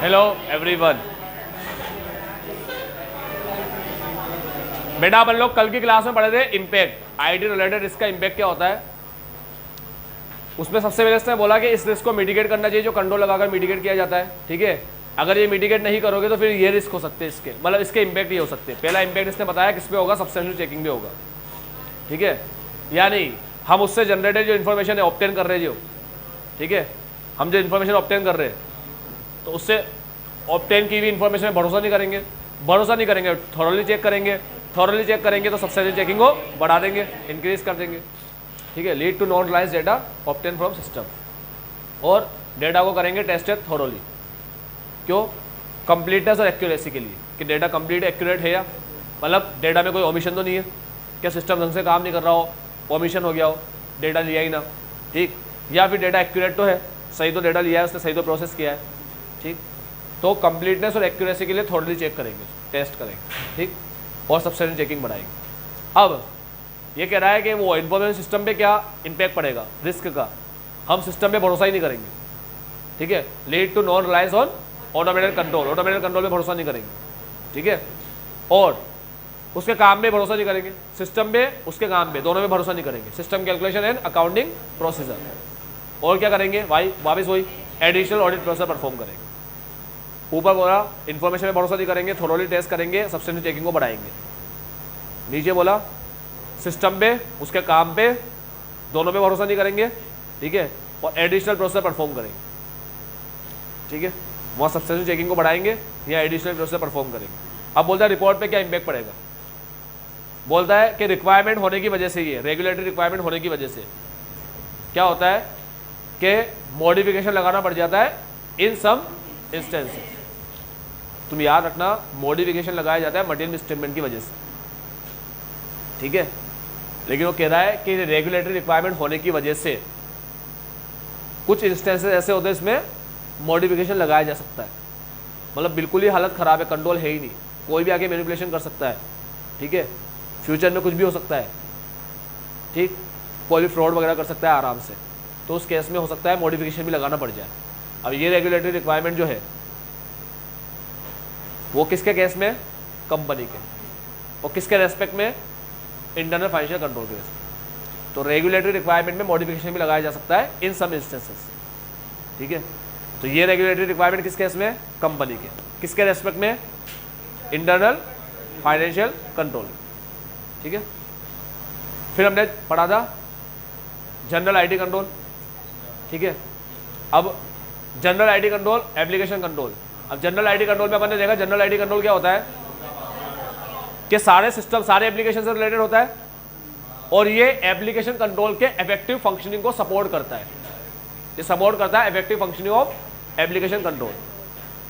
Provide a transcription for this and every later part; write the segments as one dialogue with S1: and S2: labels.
S1: Hello everyone. बेटा अपन लोग कल की क्लास में पढ़े थे इम्पैक्ट, आईटी रिलेटेड रिस्क का इम्पैक्ट क्या होता है। उसमें सबसे पहले इसने बोला कि इस रिस्क को मिटिगेट करना चाहिए जो कंट्रोल लगाकर मिटिगेट किया जाता है। ठीक है, अगर ये मिटिगेट नहीं करोगे तो फिर ये रिस्क हो सकते हैं, इसके मतलब इसके इम्पैक्ट ये हो सकते हैं। पहला इम्पैक्ट इसने बताया किस पे होगा, सब्सटेंशियल चेकिंग में होगा। ठीक है, यानी हम उससे जनरेटेड जो इन्फॉर्मेशन है ऑब्टेन कर रहे हैं जो, ठीक है, हम जो इन्फॉर्मेशन ऑब्टेन कर रहे हैं तो उससे ऑब्टेन की हुई इन्फॉर्मेशन में भरोसा नहीं करेंगे, थॉरली चेक करेंगे, तो सब्सटेंशियल चेकिंग को बढ़ा देंगे, इंक्रीज कर देंगे। ठीक है, lead to non reliance data obtain from system, और डेटा को करेंगे टेस्टेड थॉरली। क्यों? कंप्लीटनेस और एक्यूरेसी के लिए कि डेटा कंप्लीट एक्यूरेट है या मतलब डेटा में कोई ओमिशन तो नहीं है, क्या सिस्टम ढंग से काम नहीं कर रहा हो, ओमिशन हो गया हो, डेटा लिया ही ना, ठीक, या फिर डेटा एक्यूरेट तो है, सही तो डेटा लिया है उसने, सही तो प्रोसेस किया है। ठीक, तो कंप्लीटनेस और एक्यूरेसी के लिए थॉरली चेक करेंगे, टेस्ट करेंगे, ठीक, और सब्सटेंशियल चेकिंग बढ़ाएंगे। अब ये कह रहा है कि वो इन्फॉर्मेशन सिस्टम पे क्या इम्पैक्ट पड़ेगा रिस्क का, हम सिस्टम पे भरोसा ही नहीं करेंगे। ठीक है, lead to non reliance on automated control पे भरोसा नहीं करेंगे। ठीक है, और उसके काम में भरोसा नहीं करेंगे, सिस्टम पे उसके काम पे, दोनों में भरोसा नहीं करेंगे। System calculation and accounting procedure, और क्या करेंगे भाई, वापस वही एडिशनल ऑडिट प्रोसेस परफॉर्म करेंगे। ऊपर बोला इन्फॉर्मेशन में भरोसा नहीं करेंगे, थोरोली टेस्ट करेंगे, सब्सटेंशियल चेकिंग को बढ़ाएंगे। नीचे बोला सिस्टम पे उसके काम पे दोनों पे भरोसा नहीं करेंगे, ठीक है, और एडिशनल प्रोसेस परफॉर्म करेंगे। ठीक है, वहाँ सब्सटेंशियल चेकिंग को बढ़ाएंगे या एडिशनल प्रोसेस परफॉर्म करेंगे। अब बोलता है रिपोर्ट पे क्या इम्पैक्ट पड़ेगा, बोलता है कि रिक्वायरमेंट होने की वजह से, ये रेगुलेटरी रिक्वायरमेंट होने की वजह से क्या होता है कि मॉडिफिकेशन लगाना पड़ जाता है इन सम इंस्टेंसेस। तुम याद रखना, मॉडिफिकेशन लगाया जाता है मटेरियल मिसस्टेटमेंट की वजह से। ठीक है, लेकिन वो कह रहा है कि रेगुलेटरी रिक्वायरमेंट होने की वजह से कुछ इंस्टेंसेस ऐसे होते हैं इसमें मॉडिफिकेशन लगाया जा सकता है। मतलब बिल्कुल ही हालत ख़राब है, कंट्रोल है ही नहीं, कोई भी आके मैनिपुलेशन कर सकता है। ठीक है, फ्यूचर में कुछ भी हो सकता है, ठीक, कोई भी फ्रॉड वगैरह कर सकता है आराम से, तो उस केस में हो सकता है मॉडिफिकेशन भी लगाना पड़ जाए। अब ये रेगुलेटरी रिक्वायरमेंट जो है वो किसके केस में, कंपनी के, और किसके रेस्पेक्ट में, इंटरनल फाइनेंशियल कंट्रोल के रेस्पेक्ट। तो रेगुलेटरी रिक्वायरमेंट में मॉडिफिकेशन भी लगाया जा सकता है इन सम इंस्टेंसेस। ठीक है, तो ये रेगुलेटरी रिक्वायरमेंट किस केस में, कंपनी के, किसके रेस्पेक्ट में, इंटरनल फाइनेंशियल कंट्रोल। ठीक है, फिर हमने पढ़ा था जनरल आईटी कंट्रोल। ठीक है, अब general IT control, application control. अब जनरल आईटी कंट्रोल में अपन ने देखा जनरल आईटी कंट्रोल क्या होता है कि सारे सिस्टम सारे एप्लीकेशन से रिलेटेड होता है, और ये एप्लीकेशन कंट्रोल के इफेक्टिव फंक्शनिंग को सपोर्ट करता है। ये सपोर्ट करता है effective functioning of application control.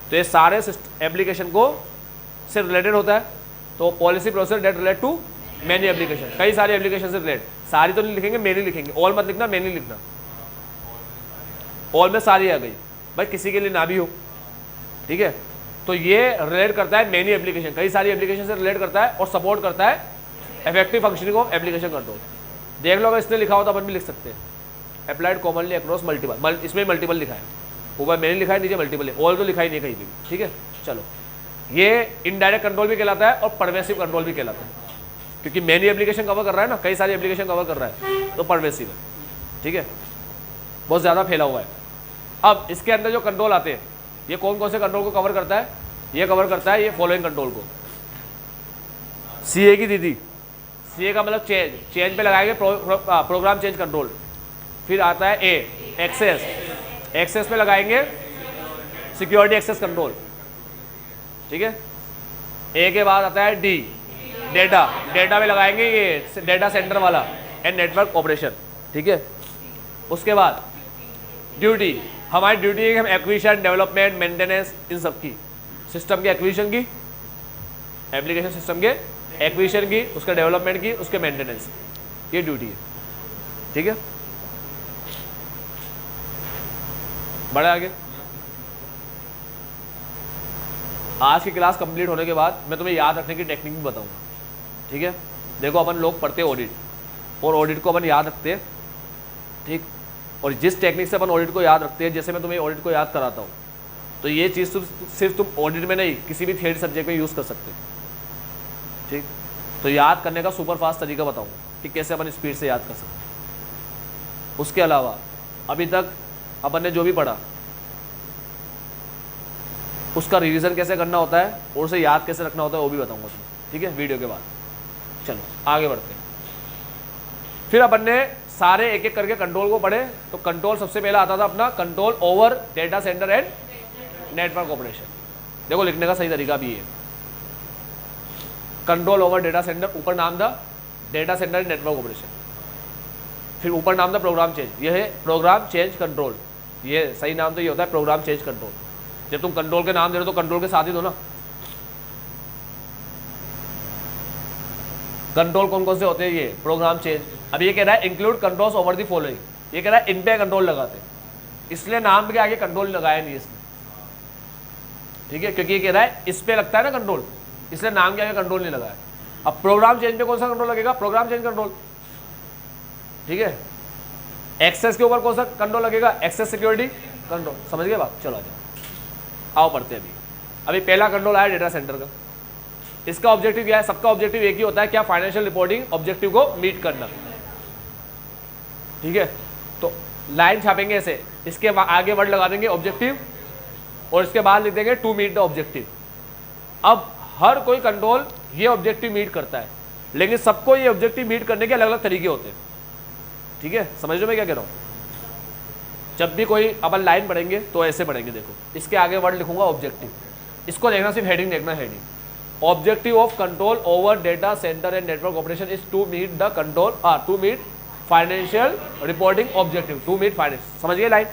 S1: तो ये सारे एप्लीकेशन को से रिलेटेड होता है। तो policy process that relate to many application, कई सारे एप्लीकेशन से रिलेटेड, सारी तो नहीं लिखेंगे, मेनी लिखेंगे, ऑल मत लिखना, मेनी लिखना। ऑल में सारी आ गई भाई, किसी के लिए ना भी हो। ठीक है, तो ये रिलेट करता है मेनी एप्लीकेशन, कई सारी एप्लीकेशन से रिलेट करता है और सपोर्ट करता है effective functioning of application control. देख लो अगर इसने लिखा हो तो अपन भी लिख सकते हैं, अप्लाइड कॉमनली अक्रॉस मल्टीपल, इसमें मल्टीपल लिखा है, ऊपर मेनी लिखा है, नीचे मल्टीपल है, ऑल तो लिखा ही नहीं कहीं भी। ठीक है, चलो, ये इनडायरेक्ट कंट्रोल भी कहलाता है और परवेसिव कंट्रोल भी कहलाता है, क्योंकि मेनी एप्लीकेशन कवर कर रहा है ना, कई सारी एप्लीकेशन कवर कर रहा है, तो परवेसिव है। ठीक है, बहुत ज़्यादा फैला हुआ है। अब इसके अंदर जो कंट्रोल आते हैं, ये कौन कौन से कंट्रोल को कवर करता है, ये कवर करता है ये फॉलोइंग कंट्रोल को। सीए की दीदी, सीए का मतलब चेंज पे लगाएंगे प्रोग्राम चेंज कंट्रोल। फिर आता है ए एक्सेस, एक्सेस पे लगाएंगे सिक्योरिटी एक्सेस कंट्रोल। ठीक है, ए के बाद आता है डी डेटा, डेटा में लगाएंगे ये डेटा सेंटर वाला एंड नेटवर्क ऑपरेशन। ठीक है, उसके बाद ड्यूटी, हमारी ड्यूटी है कि हम एक्विजिशन, डेवलपमेंट, मेंटेनेंस, इन सब की, सिस्टम के एक्विजिशन की, एप्लीकेशन सिस्टम के एक्विजिशन की, उसके डेवलपमेंट की, उसके मेंटेनेंस, ये ड्यूटी है। ठीक है, बढ़े आगे। आज की क्लास कंप्लीट होने के बाद मैं तुम्हें याद रखने की टेक्निक भी बताऊंगा। ठीक है, देखो अपन लोग पढ़ते हैं ऑडिट, और ऑडिट को अपन याद रखते हैं। ठीक, और जिस टेक्निक से अपन ऑडिट को याद रखते हैं, जैसे मैं तुम्हें ऑडिट को याद कराता हूँ, तो ये चीज़ सिर्फ तुम ऑडिट में नहीं, किसी भी थियरी सब्जेक्ट में यूज़ कर सकते हो। ठीक, तो याद करने का सुपर फास्ट तरीका बताऊंगा कि कैसे अपन स्पीड से याद कर सकते हैं। उसके अलावा अभी तक अपन ने जो भी पढ़ा उसका रिवीजन कैसे करना होता है और उसे याद कैसे रखना होता है वो भी बताऊंगा तुम्हें। ठीक है, वीडियो के बाद। चलो आगे बढ़ते हैं। फिर अपन ने सारे एक एक करके कंट्रोल को पढ़े। तो कंट्रोल सबसे पहला आता था अपना control over data centre and network operation. देखो लिखने का सही तरीका भी है, कंट्रोल ओवर डेटा सेंटर, ऊपर नाम था data centre and network operation, फिर ऊपर नाम था प्रोग्राम चेंज। ये है प्रोग्राम चेंज कंट्रोल, ये सही नाम तो ये होता है प्रोग्राम चेंज कंट्रोल। जब तुम कंट्रोल के नाम दे रहे हो तो कंट्रोल के साथ ही दो ना। कंट्रोल कौन कौन से होते हैं? ये प्रोग्राम चेंज। अब ये कह रहा है include controls over the following, ये कह रहा है इन पे कंट्रोल लगाते हैं, इसलिए नाम के आगे कंट्रोल लगाया नहीं इसने। ठीक है, क्योंकि ये कह रहा है इस पे लगता है ना कंट्रोल, इसलिए नाम के आगे कंट्रोल नहीं लगाया। अब प्रोग्राम चेंज पे कौन सा कंट्रोल लगेगा? Program change control. ठीक है, एक्सेस के ऊपर कौन सा कंट्रोल लगेगा? Access security control. समझ गए बात? चलो आ जाओ, आओ पढ़ते हैं। अभी पहला कंट्रोल आया डेटा सेंटर का। इसका ऑब्जेक्टिव क्या है? सबका ऑब्जेक्टिव एक ही होता है, क्या? फाइनेंशियल रिपोर्टिंग ऑब्जेक्टिव को मीट करना। ठीक है, तो लाइन छापेंगे ऐसे, इसके आगे वर्ड लगा देंगे ऑब्जेक्टिव और इसके बाद लिख देंगे टू मीट द ऑब्जेक्टिव। अब हर कोई कंट्रोल ये ऑब्जेक्टिव मीट करता है, लेकिन सबको ये ऑब्जेक्टिव मीट करने के अलग अलग तरीके होते हैं। ठीक है, समझ लो मैं क्या कह रहा हूँ? जब भी कोई अपन लाइन पढ़ेंगे तो ऐसे पढ़ेंगे। देखो इसके आगे वर्ड लिखूंगा ऑब्जेक्टिव, इसको देखना, सिर्फ हेडिंग देखना। Heading objective of control over data centre and network operation is to meet the control to meet financial reporting objective, to meet finance. समझ गए लाइन?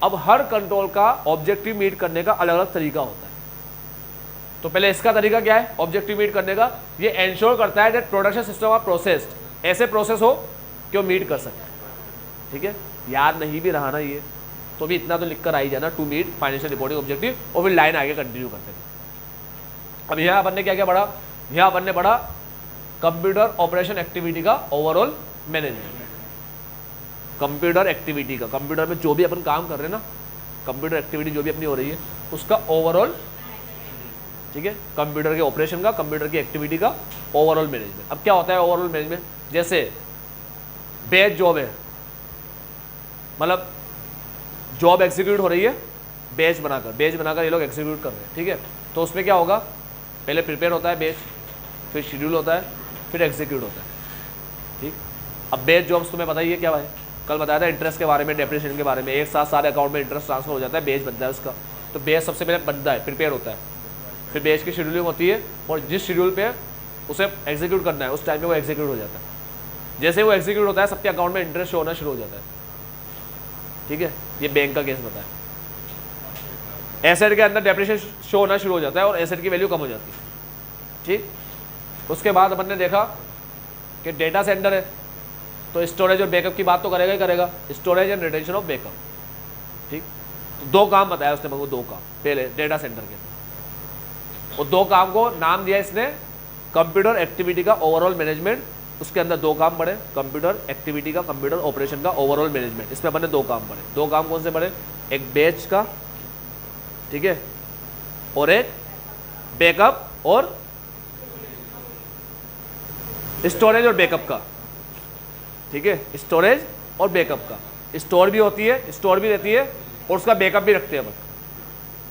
S1: अब हर कंट्रोल का ऑब्जेक्टिव मीट करने का अलग अलग तरीका होता है। तो पहले इसका तरीका क्या है ऑब्जेक्टिव मीट करने का? ये एंश्योर करता है that production system of processed, ऐसे प्रोसेस हो कि वो मीट कर सके। ठीक है, याद नहीं भी रहा ना ये तो भी इतना तो लिख कर आई जाना, to meet financial reporting objective, और फिर लाइन आगे कंटिन्यू करते हैं। अब यहाँ अपन ने क्या क्या पढ़ा? यहाँ अपन ने पढ़ा कंप्यूटर ऑपरेशन एक्टिविटी का ओवरऑल मैनेजमेंट। कंप्यूटर एक्टिविटी का, कंप्यूटर में जो भी अपन काम कर रहे हैं ना, कंप्यूटर एक्टिविटी जो भी अपनी हो रही है उसका ओवरऑल। ठीक है, कंप्यूटर के ऑपरेशन का, कंप्यूटर की एक्टिविटी का ओवरऑल मैनेजमेंट। अब क्या होता है ओवरऑल मैनेजमेंट? जैसे बैच जॉब है, मतलब जॉब एग्जीक्यूट हो रही है बैच बनाकर ये लोग एग्जीक्यूट कर रहे हैं। ठीक है, तो उसमें क्या होगा? पहले प्रिपेयर होता है बैच, फिर शेड्यूल होता है, फिर एग्जीक्यूट होता है। ठीक, अब बैच जॉब्स तुम्हें पता ही है क्या है, कल बताया था इंटरेस्ट के बारे में, डेप्रिसिएशन के बारे में। एक साथ सारे अकाउंट में इंटरेस्ट ट्रांसफर हो जाता है, बैच बनता है उसका। तो बैच सबसे पहले बनता है, प्रिपेयर होता है, फिर बैच की शेड्यूलिंग होती है, और जिस शेड्यूल पे उसे एग्जीक्यूट करना है उस टाइम पे वो एग्जीक्यूट हो जाता है। जैसे वो एग्जीक्यूट होता है सबके अकाउंट में इंटरेस्ट शो होना शुरू हो जाता है। ठीक है, ये बैंक का केस बताया। एसेट के अंदर डेप्रिसिएशन शो होना शुरू हो जाता है और एसेट की वैल्यू कम हो जाती है। ठीक, उसके बाद अपन ने देखा कि डेटा सेंटर है तो स्टोरेज और बैकअप की बात तो करेगा ही करेगा, storage and retention of backup. ठीक, तो दो काम बताया उसने हमको, दो काम पहले डेटा सेंटर के, और दो काम को नाम दिया इसने कंप्यूटर एक्टिविटी का ओवरऑल मैनेजमेंट। उसके अंदर दो काम पढ़े, कंप्यूटर एक्टिविटी का, कंप्यूटर ऑपरेशन का ओवरऑल मैनेजमेंट। इसमें अपन ने दो काम पढ़े। दो काम कौन से पढ़े? एक बैच का, ठीक है, और एक बैकअप और स्टोरेज और बैकअप का। ठीक है, स्टोरेज और बैकअप का, स्टोर भी होती है, स्टोर भी रहती है, और उसका बैकअप भी रखते हैं अपन।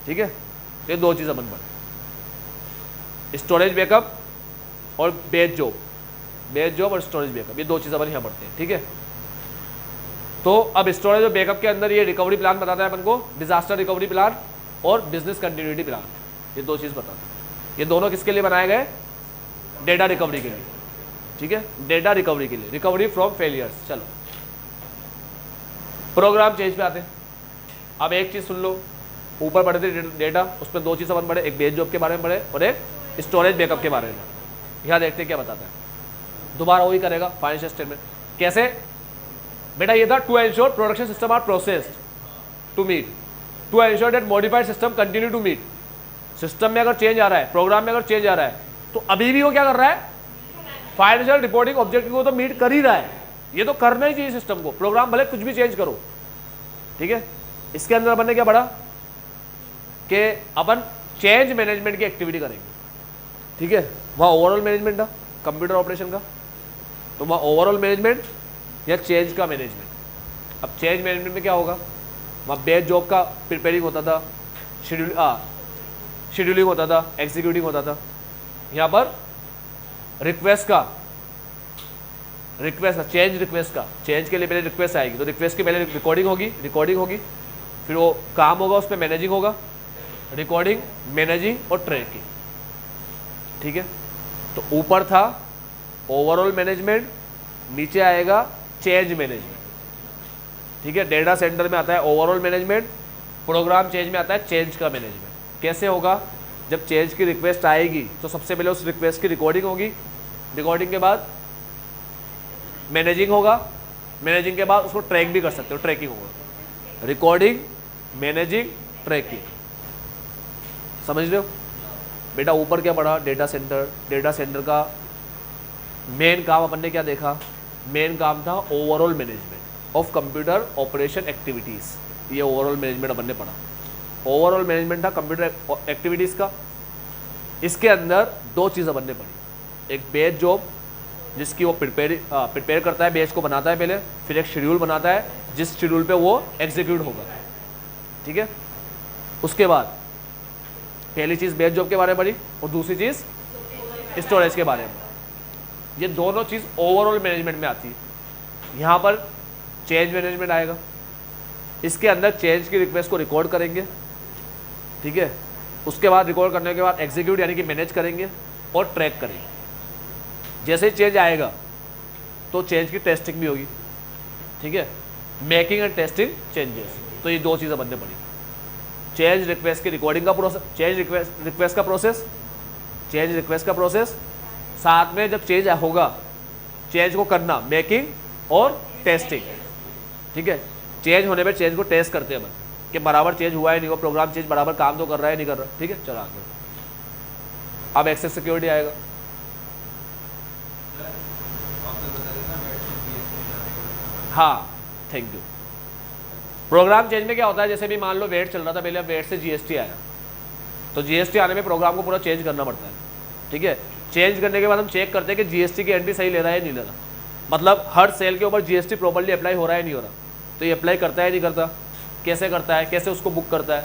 S1: ठीक है, ये दो चीज़ अपन पढ़े, स्टोरेज बैकअप और बैच जॉब और स्टोरेज बैकअप, ये दो चीज़ अपन यहाँ पढ़ते हैं। ठीक है, तो अब स्टोरेज और बैकअप के अंदर ये रिकवरी प्लान बताता है अपन को, डिजास्टर रिकवरी प्लान और बिजनेस कंटिन्यूटी प्लान, ये दो चीज़ बताता है। ये दोनों किसके लिए बनाए गए? डेटा रिकवरी के लिए। ठीक है, डेटा रिकवरी के लिए, रिकवरी फ्रॉम फेलियर्स। चलो प्रोग्राम चेंज पे आते हैं। अब एक चीज़ सुन लो, ऊपर पढ़े थे डेटा, उसमें दो चीज़ अपन पढ़े, एक बैच जॉब के बारे में पढ़े और एक स्टोरेज बैकअप के बारे में। यहाँ देखते हैं क्या बताता है। दोबारा वही करेगा फाइनेंशियल स्टेटमेंट। कैसे बेटा? ये था to ensure production system are processed to meet, to ensure that modified system continue to meet. System में अगर चेंज आ रहा है, प्रोग्राम में अगर चेंज आ रहा है, तो अभी भी वो क्या कर रहा है? फाइनेंशियल रिपोर्टिंग ऑब्जेक्टिव को तो मीट कर ही रहा है। ये तो करना ही चाहिए सिस्टम को, प्रोग्राम भले कुछ भी चेंज करो। ठीक है, इसके अंदर अपन ने क्या पढ़ा? कि अपन चेंज मैनेजमेंट की एक्टिविटी करेंगे, ठीक है। वहाँ ओवरऑल मैनेजमेंट था कंप्यूटर ऑपरेशन का, तो वहाँ ओवरऑल मैनेजमेंट या चेंज का मैनेजमेंट। अब चेंज मैनेजमेंट में क्या होगा, वहाँ बेस जॉब का प्रिपेयरिंग होता था, शेड्यूलिंग होता था, एग्जीक्यूटिंग होता था। यहाँ पर रिक्वेस्ट का चेंज रिक्वेस्ट का, चेंज के लिए पहले रिक्वेस्ट आएगी तो रिक्वेस्ट की पहले रिकॉर्डिंग होगी, फिर वो काम होगा, उस पर मैनेजिंग होगा, रिकॉर्डिंग, मैनेजिंग और ट्रैकिंग, ठीक है। तो ऊपर था ओवरऑल मैनेजमेंट, नीचे आएगा चेंज मैनेजमेंट, ठीक है। डेटा सेंटर में आता है ओवरऑल मैनेजमेंट, प्रोग्राम चेंज में आता है चेंज का मैनेजमेंट। कैसे होगा, जब चेंज की रिक्वेस्ट आएगी तो सबसे पहले उस रिक्वेस्ट की रिकॉर्डिंग होगी, रिकॉर्डिंग के बाद मैनेजिंग होगा, मैनेजिंग के बाद उसको ट्रैक भी कर सकते हो, ट्रैकिंग होगा, रिकॉर्डिंग, मैनेजिंग, ट्रैकिंग, समझ रहे हो बेटा। ऊपर क्या पढ़ा, डेटा सेंटर। डेटा सेंटर का मेन काम अपन ने क्या देखा, मेन काम था overall management of computer operation activities. ये ओवरऑल मैनेजमेंट अपन ने पढ़ा। ओवरऑल मैनेजमेंट था कंप्यूटर एक्टिविटीज़ का। इसके अंदर दो चीज़ अपन ने पढ़ी, एक बेस जॉब जिसकी वो प्रिपेयर करता है, बेस को बनाता है पहले, फिर एक शेड्यूल बनाता है जिस शेड्यूल पे वो एग्जीक्यूट होगा, ठीक है। उसके बाद पहली चीज़ बेस जॉब के बारे में पढ़ी और दूसरी चीज़ स्टोरेज के बारे में। ये दोनों चीज़ ओवरऑल मैनेजमेंट में आती है। यहाँ पर चेंज मैनेजमेंट आएगा, इसके अंदर चेंज की रिक्वेस्ट को रिकॉर्ड करेंगे, ठीक है। उसके बाद रिकॉर्ड करने के बाद एग्जीक्यूट यानी कि मैनेज करेंगे और ट्रैक करेंगे। जैसे ही चेंज आएगा तो चेंज की टेस्टिंग भी होगी, ठीक है, मेकिंग एंड टेस्टिंग चेंजेस। तो ये दो चीज़ें बनने पड़ी, चेंज रिक्वेस्ट की रिकॉर्डिंग का प्रोसेस, चेंज रिक्वेस्ट का प्रोसेस, साथ में जब चेंज होगा चेंज को करना, मेकिंग और टेस्टिंग, ठीक है। चेंज होने पर चेंज को टेस्ट करते हैं अपन कि बराबर चेंज हुआ है नहीं हुआ, प्रोग्राम चेंज बराबर काम तो कर रहा है नहीं कर रहा, ठीक है। चलो आगे, अब एक्सेस सिक्योरिटी आएगा। हाँ, थैंक यू। प्रोग्राम चेंज में क्या होता है, जैसे भी मान लो वेट चल रहा था पहले, अब वेट से जीएसटी आया, तो जीएसटी आने में प्रोग्राम को पूरा चेंज करना पड़ता है, ठीक है। चेंज करने के बाद हम चेक करते हैं कि जीएसटी की एंट्री सही ले रहा है नहीं ले रहा, मतलब हर सेल के ऊपर जीएसटी प्रॉपर्ली अप्लाई हो रहा है नहीं हो रहा, तो ये अप्लाई करता है नहीं करता, कैसे करता है, कैसे उसको बुक करता है।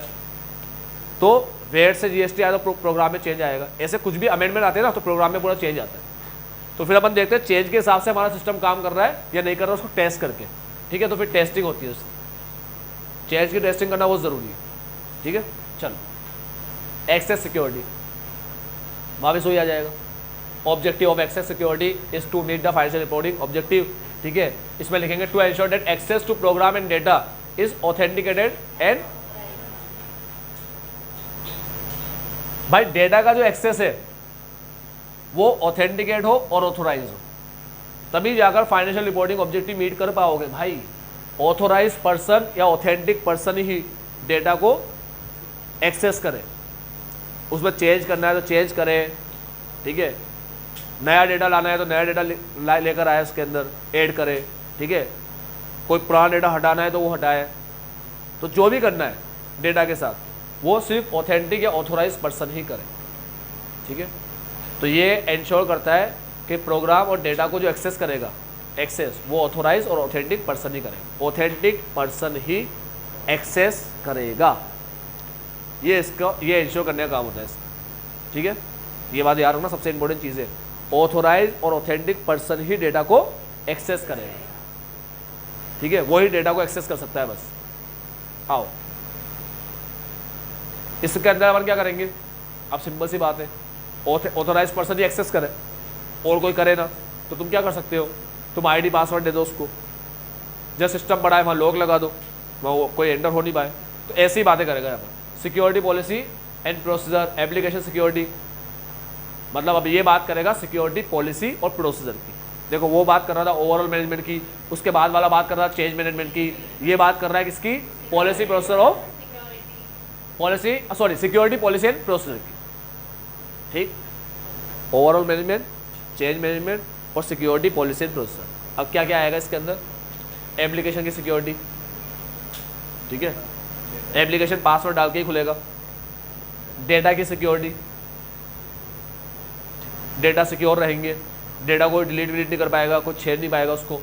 S1: तो वेट से जीएसटी आया तो प्रोग्राम में चेंज आएगा। ऐसे कुछ भी अमेंडमेंट आते हैं ना तो प्रोग्राम में पूरा चेंज आता है। तो फिर अपन देखते हैं चेंज के हिसाब से हमारा सिस्टम काम कर रहा है या नहीं कर रहा है, उसको टेस्ट करके, ठीक है। तो फिर टेस्टिंग होती है उसकी, चेंज की टेस्टिंग करना बहुत ज़रूरी है, ठीक है। चलो एक्सेस सिक्योरिटी, वापस वही आ जाएगा। Objective of access security is to meet the financial reporting objective, ठीक है। इसमें लिखेंगे to ensure that access to program and data is authenticated and, भाई डेटा का जो एक्सेस है वो ऑथेंटिकेट हो और ऑथोराइज हो, तभी जाकर फाइनेंशियल रिपोर्टिंग ऑब्जेक्टिव मीट कर पाओगे। भाई ऑथोराइज पर्सन या ऑथेंटिक पर्सन ही डेटा को एक्सेस करे, उसमें चेंज करना है तो चेंज करे, ठीक है। नया डेटा लाना है तो नया डेटा लेकर आए, उसके अंदर ऐड करे, ठीक है। कोई पुराना डेटा हटाना है तो वो हटाए। तो जो भी करना है डेटा के साथ वो सिर्फ ऑथेंटिक या ऑथोराइज पर्सन ही करे, ठीक है। तो ये इंश्योर करता है कि प्रोग्राम और डेटा को जो एक्सेस करेगा, एक्सेस वो ऑथोराइज और ऑथेंटिक पर्सन ही करेगा, ऑथेंटिक पर्सन ही एक्सेस करेगा। ये इंश्योर करने का काम होता है इसका, ठीक है। ये बात याद रखना, सबसे इंपॉर्टेंट चीज़ है, ऑथोराइज और ऑथेंटिक पर्सन ही डेटा को एक्सेस करेगा, ठीक है। वही डेटा को एक्सेस कर सकता है बस। आओ इसके अंदर अपन क्या करेंगे, अब सिंपल सी बात है, ऑथोराइज पर्सन ही एक्सेस करे और कोई करे ना तो तुम क्या कर सकते हो, तुम आईडी पासवर्ड दे दो उसको, जब सिस्टम बड़ा है वहाँ लॉक लगा दो, वहाँ कोई एंटर हो नहीं पाए। तो ऐसी बातें करेगा यहाँ पर। Security policy and procedure, application security, मतलब अब ये बात करेगा सिक्योरिटी पॉलिसी और प्रोसीजर की। देखो वो बात कर रहा था ओवरऑल मैनेजमेंट की, उसके बाद वाला बात कर रहा था चेंज मैनेजमेंट की, ये बात कर रहा है किसकी, policy procedure of policy, sorry security policy and procedure की, ठीक। ओवरऑल मैनेजमेंट, चेंज मैनेजमेंट और सिक्योरिटी पॉलिसी एंड प्रोसीजर। अब क्या क्या आएगा इसके अंदर, एप्लीकेशन की सिक्योरिटी, ठीक है। एप्लीकेशन पासवर्ड डाल के ही खुलेगा, डेटा की सिक्योरिटी, डेटा सिक्योर रहेंगे, डेटा कोई डिलीट विलीट नहीं कर पाएगा, कोई छेड़ नहीं पाएगा उसको।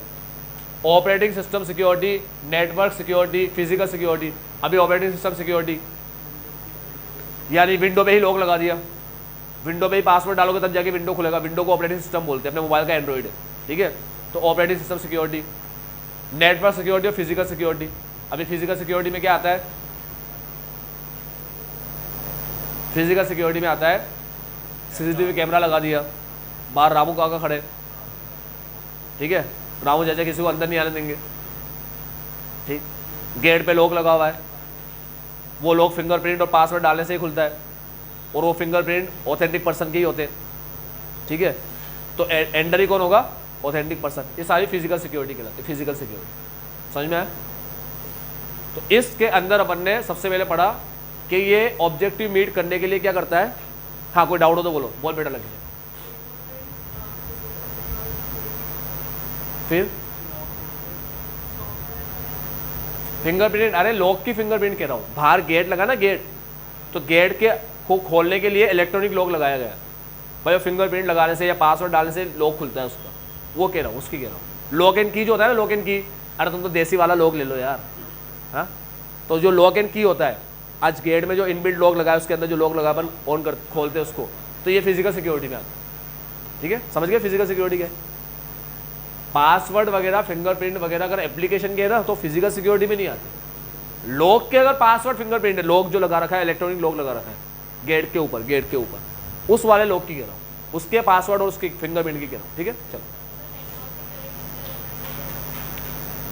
S1: Operating system security, network security, physical security. अभी ऑपरेटिंग सिस्टम सिक्योरिटी यानी विंडो पे ही लॉक लगा दिया, विंडो पे ही पासवर्ड डालोगे तब जाके विंडो खुलेगा, विंडो को ऑपरेटिंग सिस्टम बोलते हैं, अपने मोबाइल का एंड्रॉइड है, ठीक है। तो operating system security, network security और फिजिकल सिक्योरिटी। अभी फिजिकल सिक्योरिटी में क्या आता है, फिजिकल सिक्योरिटी में आता है सीसीटीवी कैमरा लगा दिया, बाहर रामू काका खड़े, ठीक है, रामू चाचा किसी को अंदर नहीं आने देंगे, ठीक। गेट पे लॉक लगा हुआ है, वो लॉक फिंगरप्रिंट और पासवर्ड डालने से ही खुलता है, और वो फिंगरप्रिंट ऑथेंटिक पर्सन के ही होते हैं, ठीक है। तो एंडर ही कौन होगा, ऑथेंटिक पर्सन। ये सारी फिजिकल सिक्योरिटी कहलाती है, फिजिकल सिक्योरिटी, समझ में आया। तो इसके अंदर अपन ने सबसे पहले पढ़ा कि ये ऑब्जेक्टिव मीट करने के लिए क्या करता है। हाँ, कोई डाउट हो तो बोलो, बहुत बेटा लगे। फिर फिंगरप्रिंट, अरे लॉक की फिंगरप्रिंट कह रहा हूँ, बाहर गेट लगा ना, गेट, तो गेट के को खोलने के लिए इलेक्ट्रॉनिक लॉक लगाया गया भाई, फिंगरप्रिंट लगाने से या पासवर्ड डालने से लॉक खुलता है उसका, वो कह रहा हूँ, उसकी कह रहा हूँ। लॉक एंड की जो होता है ना, लॉक एंड की, अरे तुम तो देसी वाला लॉक ले लो यार, हाँ। तो जो लॉक एंड की होता है, आज गेट में जो इनबिल्ट लॉक लगा है, उसके अंदर जो लॉक लगा अपन ऑन कर खोलते हैं उसको, तो ये फिजिकल सिक्योरिटी में आता है, ठीक है। समझ गए फिजिकल सिक्योरिटी क्या है। पासवर्ड वगैरह, फिंगरप्रिंट वगैरह अगर एप्लीकेशन के है ना, तो फिजिकल सिक्योरिटी में नहीं आते। लॉक के अगर पासवर्ड फिंगरप्रिंट है, लॉक जो लगा रखा है, इलेक्ट्रॉनिक लॉक लगा रखा है गेट के ऊपर, गेट के ऊपर, उस वाले लॉक की कह रहा हूँ, उसके पासवर्ड और उसकी फिंगरप्रिंट की कह रहा हूँ, ठीक है। चलो,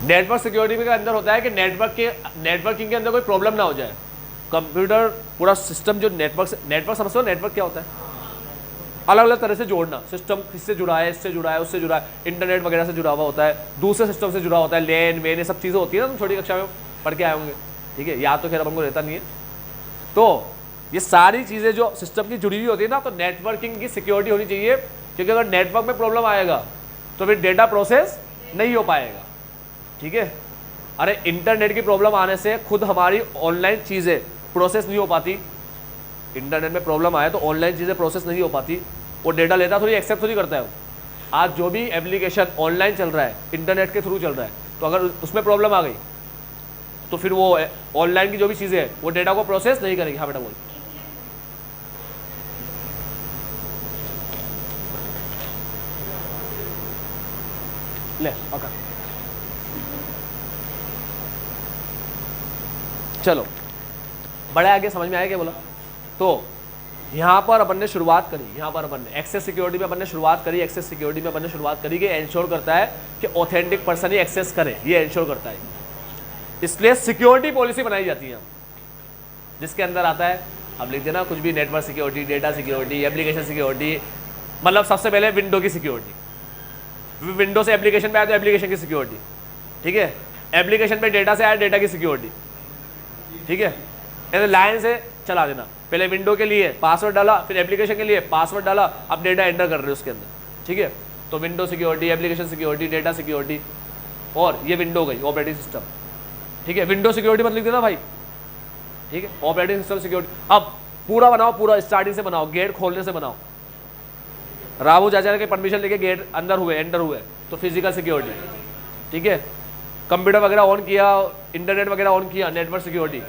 S1: नेटवर्क सिक्योरिटी के अंदर होता है कि नेटवर्किंग के अंदर कोई प्रॉब्लम ना हो जाए, कंप्यूटर पूरा सिस्टम जो नेटवर्क समझते हो, नेटवर्क क्या होता है, अलग अलग तरह से जोड़ना, सिस्टम किससे जुड़ा है, इससे जुड़ा है, उससे जुड़ा है, इंटरनेट वगैरह से जुड़ा हुआ होता है, दूसरे सिस्टम से जुड़ा होता है, लेन वेन, ये सब चीज़ें होती है ना, तुम छोटी कक्षा में पढ़ के आए होंगे, ठीक है। याद तो खैर अपन को रहता नहीं है। तो ये सारी चीज़ें जो सिस्टम की जुड़ी हुई होती है ना, तो नेटवर्किंग की सिक्योरिटी होनी चाहिए, क्योंकि अगर नेटवर्क में प्रॉब्लम आएगा तो फिर डेटा प्रोसेस नहीं हो पाएगा, ठीक है। अरे इंटरनेट की प्रॉब्लम आने से खुद हमारी ऑनलाइन चीज़ें प्रोसेस नहीं हो पाती, इंटरनेट में प्रॉब्लम आए तो ऑनलाइन चीज़ें प्रोसेस नहीं हो पाती, वो डेटा लेता थोड़ी, एक्सेप्ट थोड़ी करता है वो। आज जो भी एप्लीकेशन ऑनलाइन चल रहा है, इंटरनेट के थ्रू चल रहा है, तो अगर उसमें प्रॉब्लम आ गई तो फिर वो ऑनलाइन की जो भी चीज़ें हैं वो डेटा को प्रोसेस नहीं करेगी। हाँ बेटा बोल। ले पकड़, चलो बड़े आगे समझ में आया क्या बोला। तो यहाँ पर अपन ने शुरुआत करी, यहाँ पर अपन ने एक्सेस सिक्योरिटी में अपन ने शुरुआत करी, एक्सेस सिक्योरिटी में अपन ने शुरुआत करी कि इंश्योर करता है कि ऑथेंटिक पर्सन ही एक्सेस करे, ये इंश्योर करता है। इसलिए सिक्योरिटी पॉलिसी बनाई जाती है, जिसके अंदर आता है, अब लिख देना कुछ भी, network security, data security, application security, मतलब सबसे पहले विंडो की सिक्योरिटी, विंडो से एप्लीकेशन पे आया तो एप्लीकेशन की सिक्योरिटी, ठीक है। एप्लीकेशन पे डेटा से आया, डेटा की सिक्योरिटी, ठीक है। ऐसे लाइन से चला देना, पहले विंडो के लिए पासवर्ड डाला, फिर एप्लीकेशन के लिए पासवर्ड डाला, अब डेटा एंटर कर रहे हो उसके अंदर, ठीक है। तो window security, application security, data security, और ये विंडो गई ऑपरेटिंग सिस्टम, ठीक है। विंडो सिक्योरिटी मत लिख देना भाई, ठीक है। ऑपरेटिंग सिस्टम सिक्योरिटी अब पूरा बनाओ, पूरा स्टार्टिंग से बनाओ, गेट खोलने से बनाओ। रामू चाचा के परमिशन लेके गेट अंदर हुए, एंटर हुए, तो फिजिकल सिक्योरिटी, ठीक है। कंप्यूटर वगैरह ऑन किया, इंटरनेट वगैरह ऑन किया, नेटवर्क सिक्योरिटी,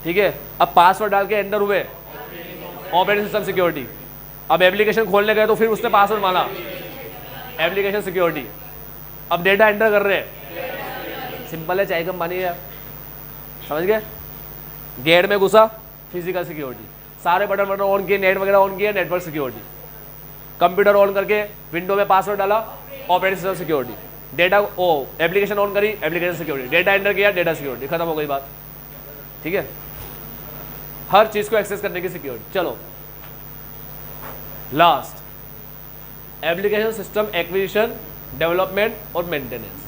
S1: ठीक है। अब पासवर्ड डाल के एंटर हुए, ऑपरेटिंग सिस्टम सिक्योरिटी। अब एप्लीकेशन खोलने गए तो फिर उसने पासवर्ड मांगा, एप्लीकेशन सिक्योरिटी। अब डेटा एंटर कर रहे हैं, सिंपल है, चाय कम पानी है, समझ गए। गेट में घुसा, फिजिकल सिक्योरिटी, सारे बटन ऑन किए, नेट वगैरह ऑन किया, नेटवर्क सिक्योरिटी। कंप्यूटर ऑन करके विंडो में पासवर्ड डाला, operating system security. Data application on करी, एप्लीकेशन सिक्योरिटी। डेटा एंटर किया, डेटा सिक्योरिटी, खत्म हो गई बात, ठीक है। हर चीज को एक्सेस करने की सिक्योरिटी। चलो last, application system acquisition, development और मेंटेनेंस।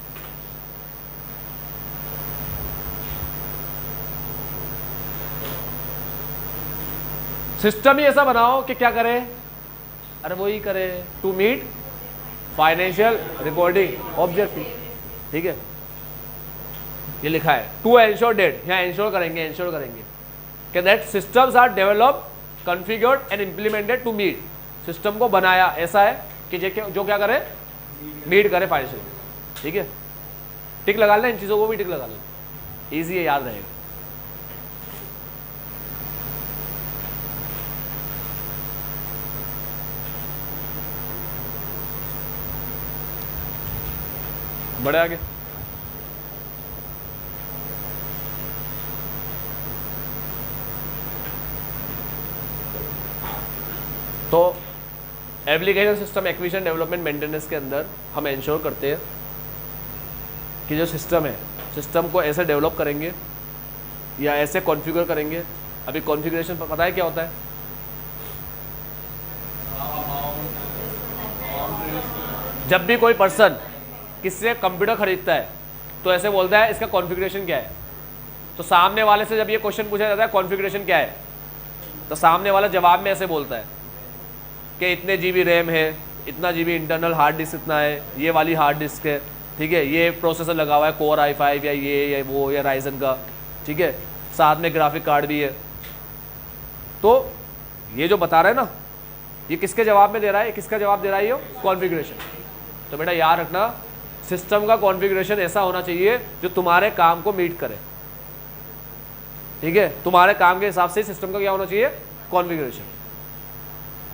S1: सिस्टम ही ऐसा बनाओ कि क्या करे, अरे वो ही करे, to meet financial reporting objective, ठीक है। ये लिखा है टू एंश्योर डेट, यहाँ एंश्योर करेंगे, एंश्योर करेंगे, कि that systems are develop configured and implemented to meet, system को बनाया ऐसा है कि जो क्या करे, मीट करे फाइनेंशियल। ठीक है, टिक लगा लेना, इन चीज़ों को भी टिक लगा लेना, ईजी है, याद रहेगा। बढ़े आगे। तो application system acquisition development maintenance के अंदर हम इंश्योर करते हैं कि जो सिस्टम है, सिस्टम को ऐसे डेवलप करेंगे या ऐसे कॉन्फ़िगर करेंगे। अभी कॉन्फ़िगरेशन पता है क्या होता है? जब भी कोई पर्सन किससे कंप्यूटर खरीदता है तो ऐसे बोलता है इसका कॉन्फ़िगरेशन क्या है। तो सामने वाले से जब ये क्वेश्चन पूछा जाता है कॉन्फ़िगरेशन क्या है, तो सामने वाला जवाब में ऐसे बोलता है कि इतने जीबी रैम है, इतना जीबी इंटरनल हार्ड डिस्क इतना है, ये वाली हार्ड डिस्क है, ठीक है, ये प्रोसेसर लगा हुआ है कोर i5 या ये या वो या राइजन का, ठीक है, साथ में ग्राफिक कार्ड भी है। तो ये जो बता रहा है ना, ये किसके जवाब में दे रहा है, किसका जवाब दे रहा है? ये कॉन्फ़िगरेशन। तो बेटा याद रखना, सिस्टम का कॉन्फ़िगरेशन ऐसा होना चाहिए जो तुम्हारे काम को मीट करे। ठीक है, तुम्हारे काम के हिसाब से सिस्टम का क्या होना चाहिए? कॉन्फ़िगरेशन।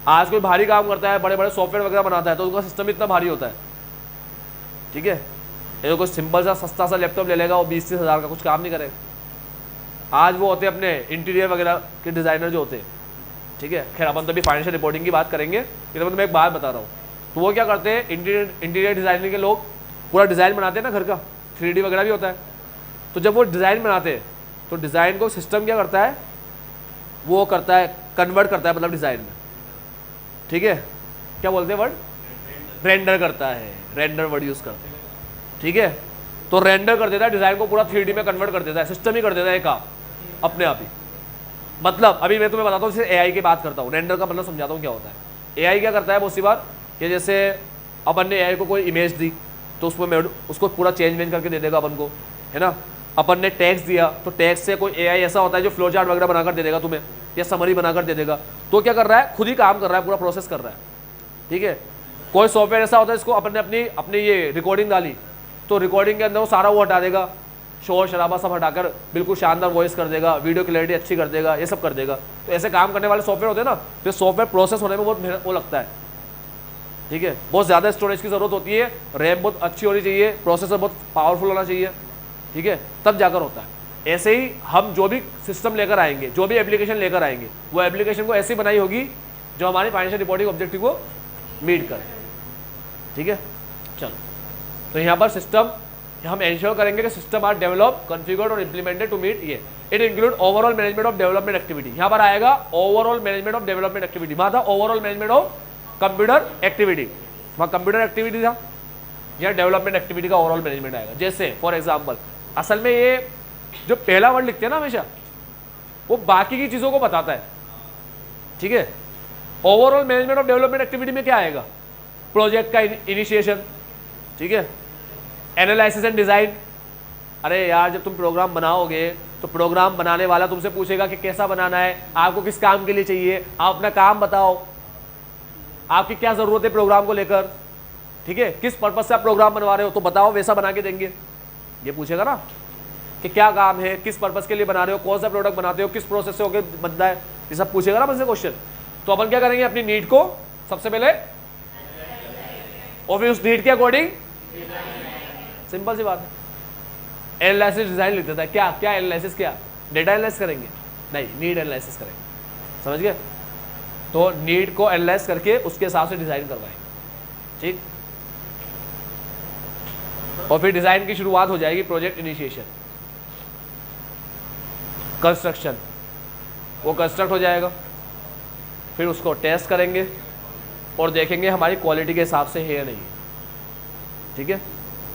S1: आज कोई भारी काम करता है, बड़े बड़े सॉफ्टवेयर वगैरह बनाता है, तो उसका सिस्टम इतना भारी होता है। ठीक है, ये कोई सिंपल सा सस्ता सा लैपटॉप ले लेगा, वो 20-30 हज़ार का, कुछ काम नहीं करेगा। आज वो होते हैं अपने इंटीरियर वगैरह के डिज़ाइनर जो होते हैं। ठीक है, खैर अपन तो अभी फाइनेंशियल रिपोर्टिंग की बात करेंगे, लेकिन मैं एक बात बता रहा हूँ। तो वो क्या करते हैं, इंटीरियर डिज़ाइनिंग के लोग पूरा डिज़ाइन बनाते हैं ना घर का, 3D वगैरह भी होता है। तो जब वो डिज़ाइन बनाते हैं तो डिज़ाइन को सिस्टम क्या करता है, वो करता है कन्वर्ट करता है, मतलब डिज़ाइन में। ठीक है, क्या बोलते हैं वर्ड? रेंडर करता है, रेंडर वर्ड यूज़ करते हैं। ठीक है, तो रेंडर कर देता है डिज़ाइन को, पूरा 3D में कन्वर्ट कर देता है, सिस्टम ही कर देता है ये काम अपने आप ही। मतलब अभी मैं तुम्हें बताता हूँ, जैसे AI की बात करता हूँ, रेंडर का मतलब समझाता हूँ क्या होता है। AI क्या करता है बहुत सी बार, कि जैसे अपन ने AI को कोई इमेज दी तो उसमें मैं उसको पूरा चेंज करके दे देगा अपन को, है ना। अपन ने टेक्स्ट दिया तो टेक्स्ट से कोई AI ऐसा होता है जो फ्लो चार्ट वगैरह बनाकर दे देगा तुम्हें, या समरी बनाकर दे देगा। तो क्या कर रहा है, खुद ही काम कर रहा है, पूरा प्रोसेस कर रहा है। ठीक है, कोई सॉफ्टवेयर ऐसा होता है जिसको अपन ने अपनी ये रिकॉर्डिंग डाली, तो रिकॉर्डिंग के अंदर वो सारा वो हटा देगा, शोर शराबा सब हटाकर बिल्कुल शानदार वॉइस कर देगा, वीडियो क्लैरिटी अच्छी कर देगा, ये सब कर देगा। तो ऐसे काम करने वाले सॉफ्टवेयर होते हैं ना, तो सॉफ्टवेयर प्रोसेस होने में बहुत वो लगता है। ठीक है, बहुत ज़्यादा स्टोरेज की ज़रूरत होती है, रैम बहुत अच्छी होनी चाहिए, प्रोसेसर बहुत पावरफुल होना चाहिए। ठीक है, तब जाकर होता है। ऐसे ही हम जो भी सिस्टम लेकर आएंगे, जो भी एप्लीकेशन लेकर आएंगे, वो एप्लीकेशन को ऐसी बनाई होगी जो हमारी फाइनेंशियल रिपोर्टिंग ऑब्जेक्टिव को मीट करे। ठीक है, चलो, तो यहाँ पर सिस्टम हम इंश्योर करेंगे कि सिस्टम आर डेवलप कॉन्फ़िगर्ड और इम्प्लीमेंटेड टू मीट ये। It include overall management of development activity. यहाँ पर आएगा overall management of development activity, वहाँ था overall management of computer activity, वहाँ कंप्यूटर एक्टिविटी था, या डेवलपमेंट एक्टिविटी का ओवरऑल मैनेजमेंट आएगा। जैसे फॉर एग्जाम्पल, असल में ये जो पहला वर्ड लिखते हैं ना हमेशा, वो बाकी की चीज़ों को बताता है। ठीक है, overall management of development activity में क्या आएगा, प्रोजेक्ट का इनिशिएशन, ठीक है, एनालिसिस एंड डिज़ाइन। अरे यार, जब तुम प्रोग्राम बनाओगे तो प्रोग्राम बनाने वाला तुमसे पूछेगा कि कैसा बनाना है, आपको किस काम के लिए चाहिए, आप अपना काम बताओ, आपकी क्या ज़रूरत है प्रोग्राम को लेकर, ठीक है, किस पर्पज़ से आप प्रोग्राम बनवा रहे हो, तो बताओ, वैसा बना के देंगे। ये पूछेगा ना कि क्या काम है, किस पर्पज़ के लिए बना रहे हो, कौन सा प्रोडक्ट बनाते हो, किस प्रोसेस से होकर बनता है, ये सब पूछेगा ना मुझसे क्वेश्चन। तो अपन क्या करेंगे, अपनी नीड को सबसे पहले, और फिर उस नीड के अकॉर्डिंग, सिंपल सी बात है, एनालिसिस डिज़ाइन लिख देता है। क्या क्या एनालिसिस, क्या डेटा एनालिसिस करेंगे? नहीं, नीड एनालिसिस करेंगे। समझ गए? तो नीड को एनालाइज करके उसके हिसाब से डिज़ाइन करवाएंगे। ठीक, और फिर डिज़ाइन की शुरुआत हो जाएगी, प्रोजेक्ट इनिशिएशन, कंस्ट्रक्शन, वो कंस्ट्रक्ट हो जाएगा, फिर उसको टेस्ट करेंगे और देखेंगे हमारी क्वालिटी के हिसाब से है या नहीं। ठीक है,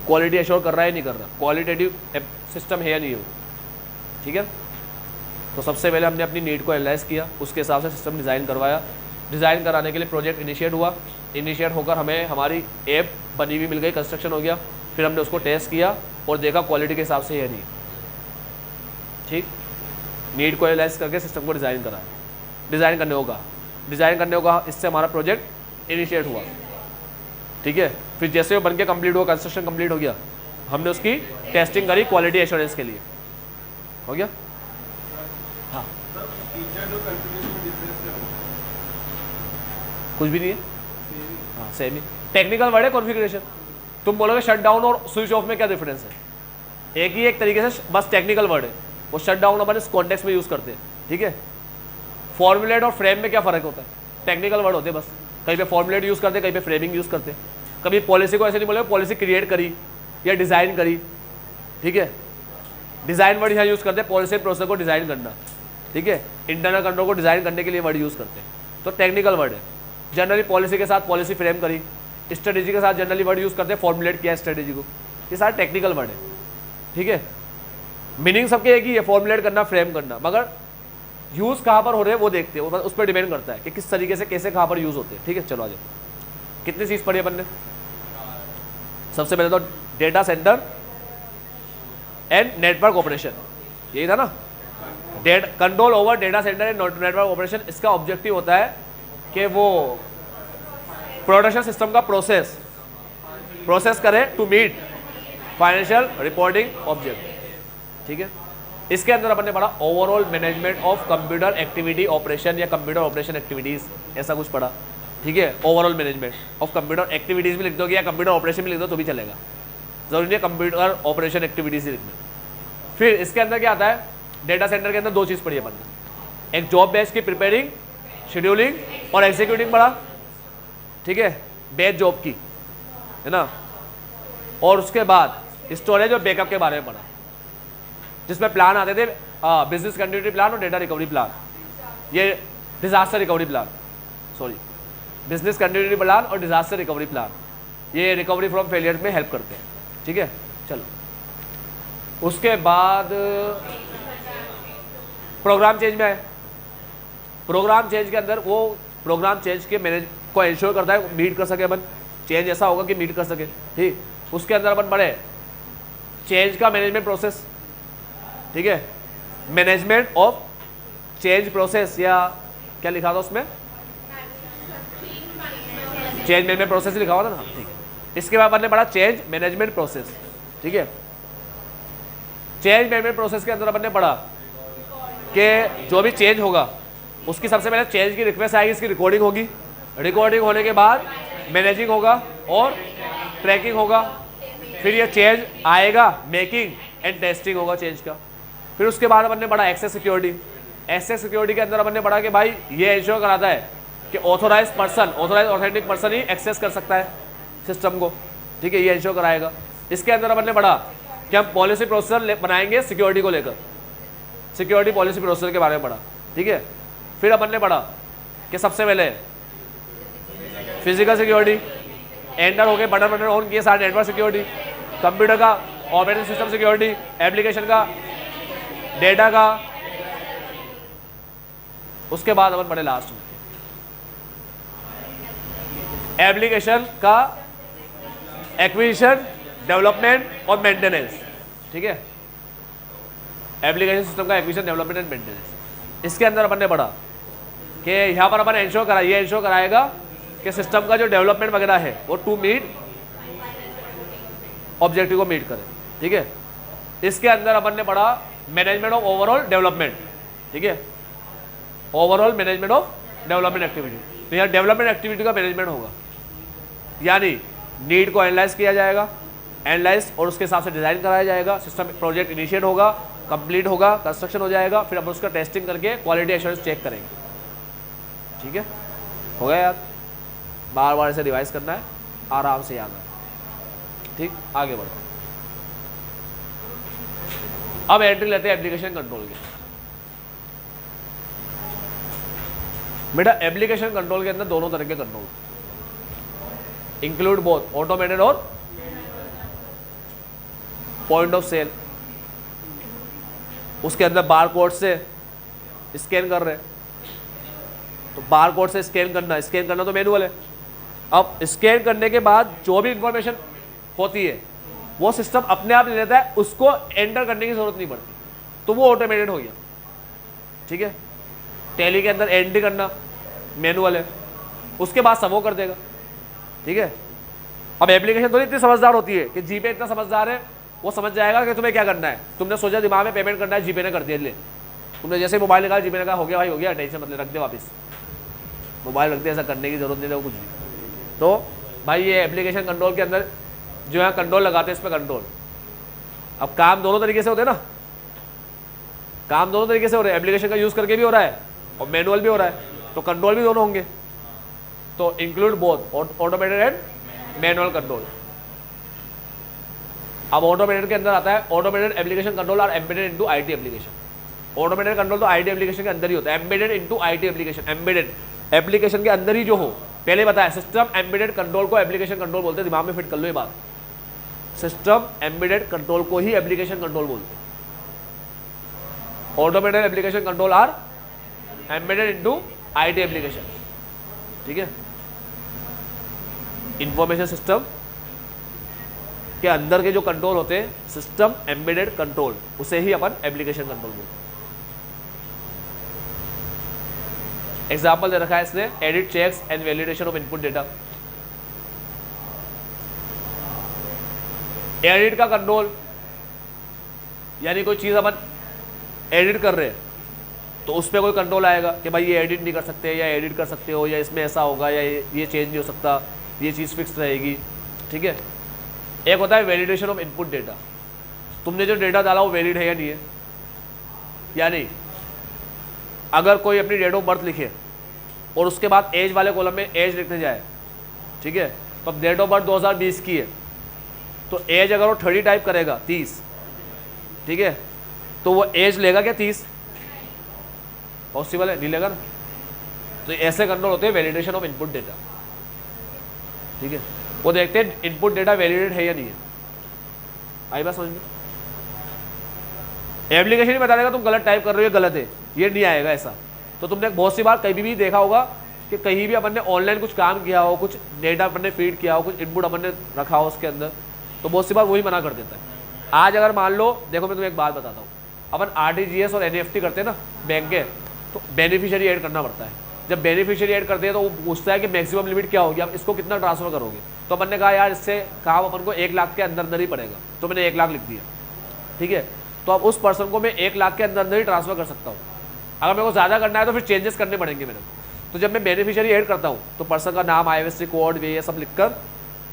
S1: क्वालिटी एश्योर कर रहा है नहीं कर रहा, क्वालिटेटिव सिस्टम है या नहीं है वो। ठीक है, तो सबसे पहले हमने अपनी नीड को एनालाइज किया, उसके हिसाब से सिस्टम डिज़ाइन करवाया। डिज़ाइन कराने के लिए प्रोजेक्ट इनिशिएट हुआ, इनिशिएट होकर हमें हमारी ऐप बनी हुई मिल गई, कंस्ट्रक्शन हो गया, फिर हमने उसको टेस्ट किया और देखा क्वालिटी के हिसाब से है नहीं। ठीक, नीड को एनालाइज करके सिस्टम को डिज़ाइन करा, डिज़ाइन करने होगा, डिज़ाइन करने होगा, इससे हमारा प्रोजेक्ट इनिशिएट हुआ, ठीक है। फिर जैसे वो बन के कंप्लीट हुआ, कंस्ट्रक्शन कंप्लीट हो गया, हमने उसकी टेस्टिंग करी क्वालिटी एश्योरेंस के लिए, हो गया। हाँ कुछ भी नहीं है, हाँ सेम ही टेक्निकल वर्ड है कॉन्फ़िगरेशन। तुम बोलोगे शट डाउन और स्विच ऑफ में क्या डिफरेंस है, एक ही एक तरीके से बस टेक्निकल वर्ड है। वो शट डाउन अपन इस कॉन्टेक्स्ट में यूज़ करते हैं, ठीक है। फॉर्मुलेट और फ्रेम में क्या फ़र्क होता है, टेक्निकल वर्ड होते हैं बस, कहीं पे फॉर्मुलेट यूज़ करते हैं, कहीं पे फ्रेमिंग यूज़ करते हैं। कभी पॉलिसी को ऐसे नहीं बोले पॉलिसी क्रिएट करी या डिज़ाइन करी, ठीक है। डिज़ाइन वर्ड यहाँ यूज़ करते हैं, पॉलिसी प्रोसेस को डिज़ाइन करना, ठीक है। इंटरनल कंट्रोल को डिज़ाइन करने के लिए वर्ड यूज़ करते हैं, तो टेक्निकल वर्ड है। जनरली पॉलिसी के साथ पॉलिसी फ्रेम करी, स्ट्रेटेजी के साथ जनरली वर्ड यूज़ करते हैं, फॉर्मुलेट किया स्ट्रेटेजी को, ये सारे टेक्निकल वर्ड है, ठीक है। मीनिंग सबके एक ही है, फॉर्मुलेट करना, फ्रेम करना, मगर यूज़ कहाँ पर हो रहे हैं वो देखते हैं, उस पर डिपेंड करता है कि किस तरीके से कैसे कहाँ पर यूज़ होते हैं, ठीक है। चलो आ जाओ, कितनी चीज़ पढ़ी अपन ने। सबसे पहले तो data centre and network operation, यही था ना, control over data centre and network operation. इसका ऑब्जेक्टिव होता है कि वो प्रोडक्शन सिस्टम का प्रोसेस करे to meet financial reporting object, ठीक है। इसके अंदर अपन ने पढ़ा overall management of computer activity operation या कंप्यूटर ऑपरेशन एक्टिविटीज़, ऐसा कुछ पढ़ा, ठीक है। Overall management of computer activities भी लिख दोगे या कंप्यूटर ऑपरेशन भी लिख दो तो भी चलेगा, जरूरी नहीं है कंप्यूटर ऑपरेशन एक्टिविटीज़ ही लिखना। फिर इसके अंदर क्या आता है, डेटा सेंटर के अंदर दो चीज़ पढ़ी अपन ने, एक जॉब बेस की प्रिपेयरिंग, शेड्यूलिंग और एग्जीक्यूटिंग पढ़ा, ठीक है, बेस जॉब की, है ना। और उसके बाद स्टोरेज और बैकअप के बारे में पढ़ा, जिसमें प्लान आते थे, बिजनेस कंटिन्यूटी प्लान और डेटा रिकवरी प्लान, ये disaster recovery plan, sorry business continuity plan और डिजास्टर रिकवरी प्लान, ये रिकवरी फ्रॉम फेलियर में हेल्प करते हैं, ठीक है। चलो उसके बाद प्रोग्राम चेंज में आए। प्रोग्राम चेंज के अंदर वो प्रोग्राम चेंज के मैनेज को इंश्योर करता है, मीट कर सके अपन, चेंज ऐसा होगा कि मीट कर सके, ठीक। उसके अंदर अपन पढ़े चेंज का मैनेजमेंट प्रोसेस, ठीक है, मैनेजमेंट ऑफ चेंज प्रोसेस, या क्या लिखा था उसमें, चेंज मैनेजमेंट प्रोसेस लिखा हुआ था ना, ठीक है। इसके बाद अपन ने पढ़ा चेंज मैनेजमेंट प्रोसेस, ठीक है। चेंज मैनेजमेंट प्रोसेस के अंदर अपन ने पढ़ा कि जो भी चेंज होगा उसकी सबसे पहले चेंज की रिक्वेस्ट आएगी, इसकी रिकॉर्डिंग होगी, रिकॉर्डिंग होने के बाद मैनेजिंग होगा और ट्रैकिंग होगा, फिर ये चेंज आएगा, मेकिंग एंड टेस्टिंग होगा चेंज का। फिर उसके बाद अपन ने पढ़ा एक्सेस सिक्योरिटी। एक्सेस सिक्योरिटी के अंदर अपन ने पढ़ा कि भाई ये इंश्योर कराता है कि ऑथोराइज ऑथेंटिक पर्सन ही एक्सेस कर सकता है सिस्टम को, ठीक है, ये इंश्योर कराएगा। इसके अंदर अपन ने पढ़ा कि हम पॉलिसी प्रोसेसर बनाएंगे सिक्योरिटी को लेकर, सिक्योरिटी पॉलिसी प्रोसेसर के बारे में पढ़ा, ठीक है। फिर अपन ने पढ़ा कि सबसे पहले फिजिकल सिक्योरिटी, एंटर होके बटन ऑन किए सारे, नेटवर्क सिक्योरिटी, कंप्यूटर का ऑपरेटिंग सिस्टम सिक्योरिटी, एप्लीकेशन का, डेटा का। उसके बाद अपन पढ़े लास्ट में एप्लीकेशन का एक्विजिशन, डेवलपमेंट और मेंटेनेंस, ठीक है, एप्लीकेशन सिस्टम का एक्विजिशन, डेवलपमेंट एंड मेंटेनेंस। इसके अंदर अपन ने पढ़ा कि यहाँ पर अपन इंश्योर करा, ये इंश्योर कराएगा कि सिस्टम का जो डेवलपमेंट वगैरह है वो टू मीट ऑब्जेक्टिव को मीट करे, ठीक है। इसके अंदर अपन ने पढ़ा मैनेजमेंट ऑफ ओवरऑल डेवलपमेंट, ठीक है, overall management of development activity. तो यहाँ डेवलपमेंट एक्टिविटी का मैनेजमेंट होगा, यानी नीड को एनालाइज किया जाएगा, एनालाइज और उसके हिसाब से डिज़ाइन कराया जाएगा, सिस्टम प्रोजेक्ट इनिशिएट होगा, कंप्लीट होगा, कंस्ट्रक्शन हो जाएगा, फिर अपन उसका टेस्टिंग करके क्वालिटी एश्योरेंस चेक करेंगे, ठीक है। हो गया याद, बार बार इसे रिवाइज करना है, आराम से याद है, ठीक। आगे बढ़ते अब एंट्री लेते हैं एप्लीकेशन कंट्रोल के। बेटा एप्लीकेशन कंट्रोल के अंदर दोनों तरह के कंट्रोल इंक्लूड बोथ ऑटोमेटेड और पॉइंट ऑफ सेल। उसके अंदर बार कोड से स्कैन कर रहे हैं, तो बार कोड से स्कैन करना तो मैनुअल है। अब स्कैन करने के बाद जो भी इंफॉर्मेशन होती है वो सिस्टम अपने आप ले लेता है, उसको एंटर करने की जरूरत नहीं पड़ती, तो वो ऑटोमेटेड हो गया। ठीक है। टैली के अंदर एंट्री करना मैनुअल है, उसके बाद सब वो कर देगा, ठीक है। अब एप्लीकेशन तो इतनी समझदार होती है कि जीपे इतना समझदार है, वो समझ जाएगा कि तुम्हें क्या करना है। तुमने सोचा दिमाग में पेमेंट करना है, जीपे ने कर दिया, ले तुमने जैसे मोबाइल निकाला, जीपे ने कहा हो गया भाई हो गया, टेंशन मतलब रख दे वापस, मोबाइल रख दे, ऐसा करने की जरूरत नहीं है कुछ भी। तो भाई ये एप्लीकेशन कंट्रोल के अंदर जो है कंट्रोल लगाते हैं, इस पर कंट्रोल। अब काम दोनों तरीके से होते हैं ना, काम दोनों तरीके से हो रहे हैं, एप्लीकेशन का यूज करके भी हो रहा है और मैनुअल भी हो रहा है, तो कंट्रोल भी दोनों होंगे। तो include both automated and manual control. अब ऑटोमेटेड के अंदर आता है automated application control are embedded into IT application. Automated control तो आईटी एप्लीकेशन के अंदर ही होता है, embedded into IT application. Embedded application के अंदर ही जो हो, पहले बताया सिस्टम एम्बेडेड कंट्रोल को एप्लीकेशन कंट्रोल बोलते हैं, दिमाग में फिट कर लो ये बात। सिस्टम एम्बेडेड कंट्रोल को ही एप्लीकेशन कंट्रोल बोलते हैं। Automated application control are embedded into IT application, ठीक है। इंफॉर्मेशन सिस्टम के अंदर के जो कंट्रोल होते हैं, सिस्टम एम्बेडेड कंट्रोल, उसे ही अपन एप्लीकेशन कंट्रोल बोलते हैं। एग्जाम्पल दे रखा है इसने, edit checks and validation of input data. Edit का कंट्रोल यानी कोई चीज अपन एडिट कर रहे हैं तो उस पर कोई कंट्रोल आएगा कि भाई ये एडिट नहीं कर सकते, या एडिट कर सकते हो, या इसमें ऐसा होगा, या ये चेंज नहीं हो सकता, ये चीज़ फिक्स रहेगी, ठीक है। एक होता है वैलिडेशन ऑफ इनपुट डेटा, तुमने जो डेटा डाला वो वैलिड है या नहीं है। यानी अगर कोई अपनी डेट ऑफ बर्थ लिखे और उसके बाद एज वाले कॉलम में एज लिखने जाए, ठीक है, तो अब डेट ऑफ बर्थ 2020 की है, तो एज अगर वो 30 टाइप करेगा 30, ठीक है, तो वो एज लेगा क्या 30? पॉसिबल है? नहीं लेगा ना। तो ऐसे कंट्रोल होते हैं वैलिडेशन ऑफ इनपुट डेटा, ठीक है। वो देखते हैं इनपुट डेटा वैलिडेट है या नहीं है। आई बात समझ में? एप्लीकेशन ही बता देगा तुम गलत टाइप कर रहे हो, ये गलत है, ये नहीं आएगा ऐसा। तो तुमने बहुत सी बार कहीं भी देखा होगा कि कहीं भी अपन ने ऑनलाइन कुछ काम किया हो, कुछ डेटा अपन ने फीड किया हो, कुछ इनपुट अपन ने रखा हो उसके अंदर, तो बहुत सी बार वही मना कर देता है। आज अगर मान लो, देखो मैं तुम्हें एक बात बताता हूँ, अपन RTGS और NEFT करते हैं ना बैंक के, तो बेनिफिशियरी ऐड करना पड़ता है। जब बेनिफिशियरी ऐड करते हैं तो वो पूछता है कि मैक्सिमम लिमिट क्या होगी, आप इसको कितना ट्रांसफर करोगे। तो अपन ने कहा यार इससे काम अपन को 1 लाख के अंदर ही पड़ेगा, तो मैंने 1 लाख लिख दिया, ठीक है। तो अब उस पर्सन को मैं 1 लाख के अंदर ही ट्रांसफर कर सकता हूँ। अगर मेरे को ज़्यादा करना है तो फिर चेंजेस करने पड़ेंगे मेरे को। तो जब मैं बेनिफिशियरी ऐड करता हूँ तो पर्सन का नाम, IFSC कोड, ये सब लिखकर,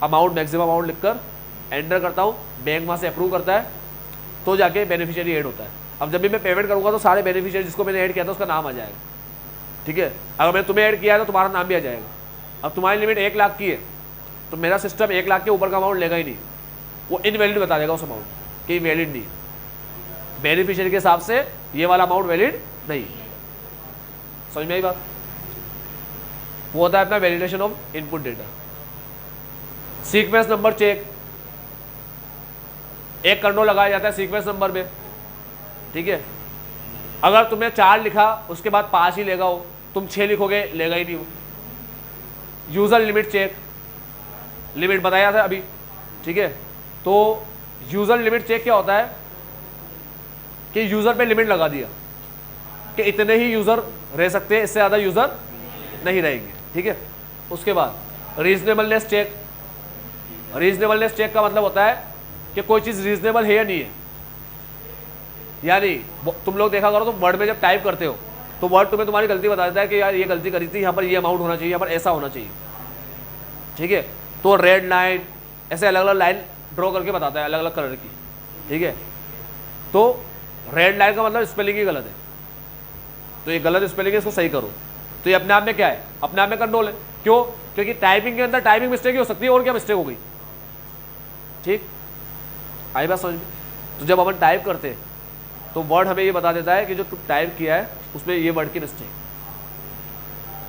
S1: अमाउंट, मैक्सिमम अमाउंट लिखकर एंटर करता हूँ, बैंक वहाँ से अप्रूव करता है, तो जाके बेनिफिशियरी ऐड होता है। अब जब भी मैं पेमेंट करूँगा तो सारे बेनिफिशियरी जिसको मैंने ऐड किया था उसका नाम आ जाएगा, ठीक है। अगर मैंने तुम्हें ऐड किया है तो तुम्हारा नाम भी आ जाएगा। अब तुम्हारी लिमिट 1 लाख की है तो मेरा सिस्टम 1 लाख के ऊपर का अमाउंट लेगा ही नहीं, वो इनवैलिड बता देगा उस अमाउंट कि वैलिड नहीं, बेनिफिशियरी के हिसाब से ये वाला अमाउंट वैलिड नहीं। समझ में आई बात? वो होता है अपना validation of input data. Sequence number check, एक कंट्रोल लगाया जाता है सीक्वेंस नंबर में, ठीक है। अगर तुमने 4 लिखा उसके बाद 5 ही लेगा हो, तुम 6 लिखोगे लेगा ही नहीं हो। यूजर लिमिट चेक, लिमिट बताया था अभी, ठीक है। तो यूजर लिमिट चेक क्या होता है कि यूजर पे लिमिट लगा दिया कि इतने ही यूजर रह सकते हैं, इससे ज़्यादा यूजर नहीं रहेंगे, ठीक है। उसके बाद रीजनेबलनेस चेक। रीजनेबलनेस चेक का मतलब होता है कि कोई चीज़ रीजनेबल है या नहीं है। यानी तुम लोग देखा करो, तुम वर्ड में जब टाइप करते हो तो वर्ड तुम्हें तुम्हारी गलती बता देता है कि यार ये गलती करी थी, यहाँ पर ये अमाउंट होना चाहिए, यहाँ पर ऐसा होना चाहिए, ठीक है। तो रेड लाइन, ऐसे अलग अलग लाइन ड्रॉ करके बताता है अलग अलग कलर की, ठीक है। तो रेड लाइन का मतलब स्पेलिंग ही गलत है, तो ये गलत स्पेलिंग है, इसको सही करो। तो ये अपने आप में क्या है? अपने आप में कंट्रोल है। क्यों? क्योंकि टाइपिंग के अंदर टाइपिंग मिस्टेक ही हो सकती है, और क्या मिस्टेक हो गई, ठीक। आई बात समझ में? तो जब अपन टाइप करते हैं तो वर्ड हमें ये बता देता है कि जो तुम टाइप किया है उसमें ये वर्ड की मिस्टेक,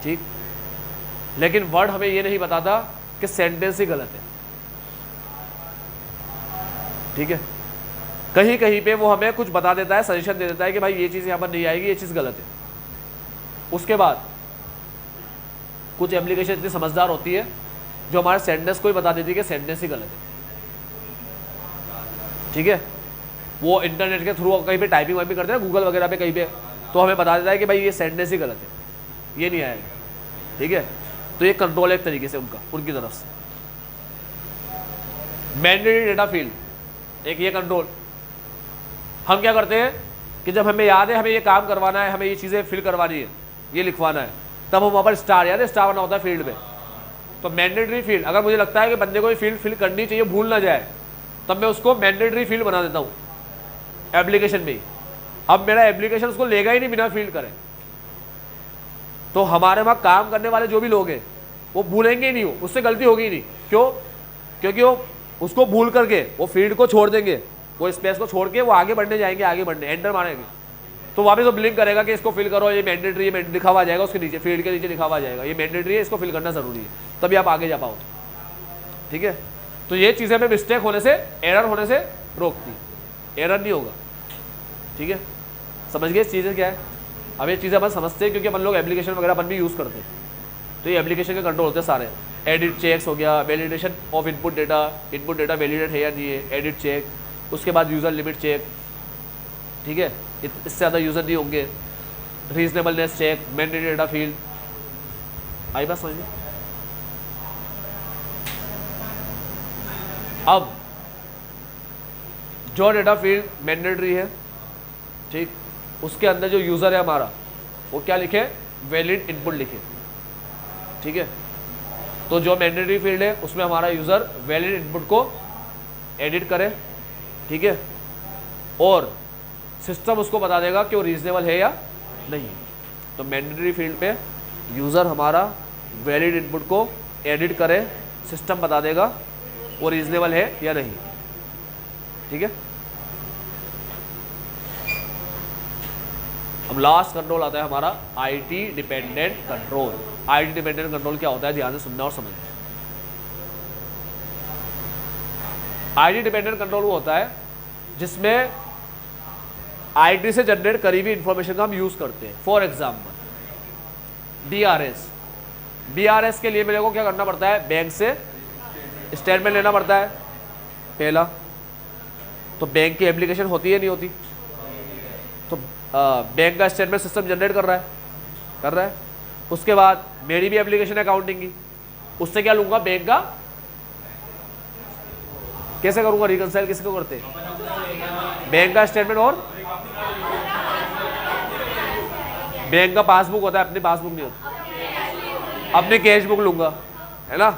S1: ठीक। लेकिन वर्ड हमें ये नहीं बताता कि सेंटेंस ही गलत है, ठीक है। कहीं कहीं पे वो हमें कुछ बता देता है, सजेशन दे देता है कि भाई ये चीज़ यहाँ पर नहीं आएगी, ये चीज़ गलत है। उसके बाद कुछ एप्लीकेशन इतनी समझदार होती है जो हमारे सेंटेंस को ही बता देती है कि सेंटेंस ही गलत है, ठीक है। वो इंटरनेट के थ्रू कहीं पे टाइपिंग वाइपिंग करते हैं, गूगल वगैरह पे कहीं पे, तो हमें बता देता है कि भाई ये सेंटेंस ही गलत है, ये नहीं आएगा, ठीक है। तो ये कंट्रोल है एक तरीके से उनकी तरफ से। मैंडेटरी डेटा फील्ड, एक ये कंट्रोल। हम क्या करते हैं कि जब हमें याद है हमें ये काम करवाना है, हमें ये चीज़ें फिल करवानी है, ये लिखवाना है, तब हम वहाँ पर स्टार, याद है स्टार बना होता है फील्ड में। तो मैंडेटरी फील्ड, अगर मुझे लगता है कि बंदे को ये फील्ड फिल करनी चाहिए, भूल ना जाए, तब मैं उसको मैंडेटरी फील्ड बना देता हूँ एप्लीकेशन में ही। अब मेरा एप्लीकेशन उसको लेगा ही नहीं बिना फील्ड करे। तो हमारे वहाँ काम करने वाले जो भी लोग हैं वो भूलेंगे ही नहीं, हो उससे गलती होगी ही नहीं। क्यों? क्योंकि वो उसको भूल करके वो फील्ड को छोड़ देंगे, वो स्पेस को छोड़ के वो आगे बढ़ने जाएंगे, आगे बढ़ने एंटर मारेंगे, तो वापस वो ब्लिंक करेगा कि इसको फिल करो, ये मैंडेटरी है, लिखा हुआ जाएगा उसके नीचे, फील्ड के नीचे लिखा हुआ जाएगा ये मैंडेटरी है, इसको फिल करना जरूरी है, तभी आप आगे जा पाओ, ठीक है। तो ये चीज़ें हमें मिस्टेक होने से, एरर होने से रोकती, एरर नहीं होगा, ठीक है। समझ गए चीज़ें क्या है? अब ये चीज़ें अपन समझते हैं क्योंकि अपन लोग एप्लीकेशन वगैरह अपन भी यूज़ करते हैं, तो ये एप्लीकेशन के कंट्रोल होते हैं सारे। एडिट चेक्स हो गया, validation of input data validate है या नहीं है, एडिट चेक, उसके बाद यूज़र लिमिट चेक, ठीक है, इससे ज़्यादा यूज़र नहीं होंगे, reasonableness check, mandatory data field. आई बात समझ में? अब जो डेटा फील्ड मैंडेटरी है, ठीक, उसके अंदर जो यूज़र है हमारा वो क्या लिखे? वैलिड इनपुट लिखे, ठीक है। तो जो मैंडेटरी फील्ड है उसमें हमारा यूज़र वैलिड इनपुट को एडिट करे, ठीक है, और सिस्टम उसको बता देगा कि वो रीजनेबल है या नहीं। तो मैंडेटरी फील्ड पे यूज़र हमारा वैलिड इनपुट को एडिट करे, सिस्टम बता देगा वो रीजनेबल है या नहीं, ठीक है। अब लास्ट कंट्रोल आता है हमारा IT dependent control. IT dependent control क्या होता है, ध्यान से सुनना और समझना। आईटी डिपेंडेंट कंट्रोल वो होता है जिसमें आईटी से जनरेट करी हुई इंफॉर्मेशन का हम यूज करते हैं। फॉर एग्जाम्पल बीआरएस, बीआरएस के लिए मेरे को क्या करना पड़ता है? बैंक से स्टेटमेंट लेना पड़ता है पहला। तो बैंक की एप्लीकेशन होती है नहीं होती, तो बैंक का स्टेटमेंट सिस्टम जनरेट कर रहा है। उसके बाद मेरी भी एप्लीकेशन है अकाउंटिंग की, उससे क्या लूंगा? बैंक का कैसे करूंगा रिकंसाइल? किसको करते हैं? बैंक का स्टेटमेंट और बैंक का पासबुक होता है, अपनी पासबुक नहीं होती, अपनी कैश बुक लूंगा, है ना,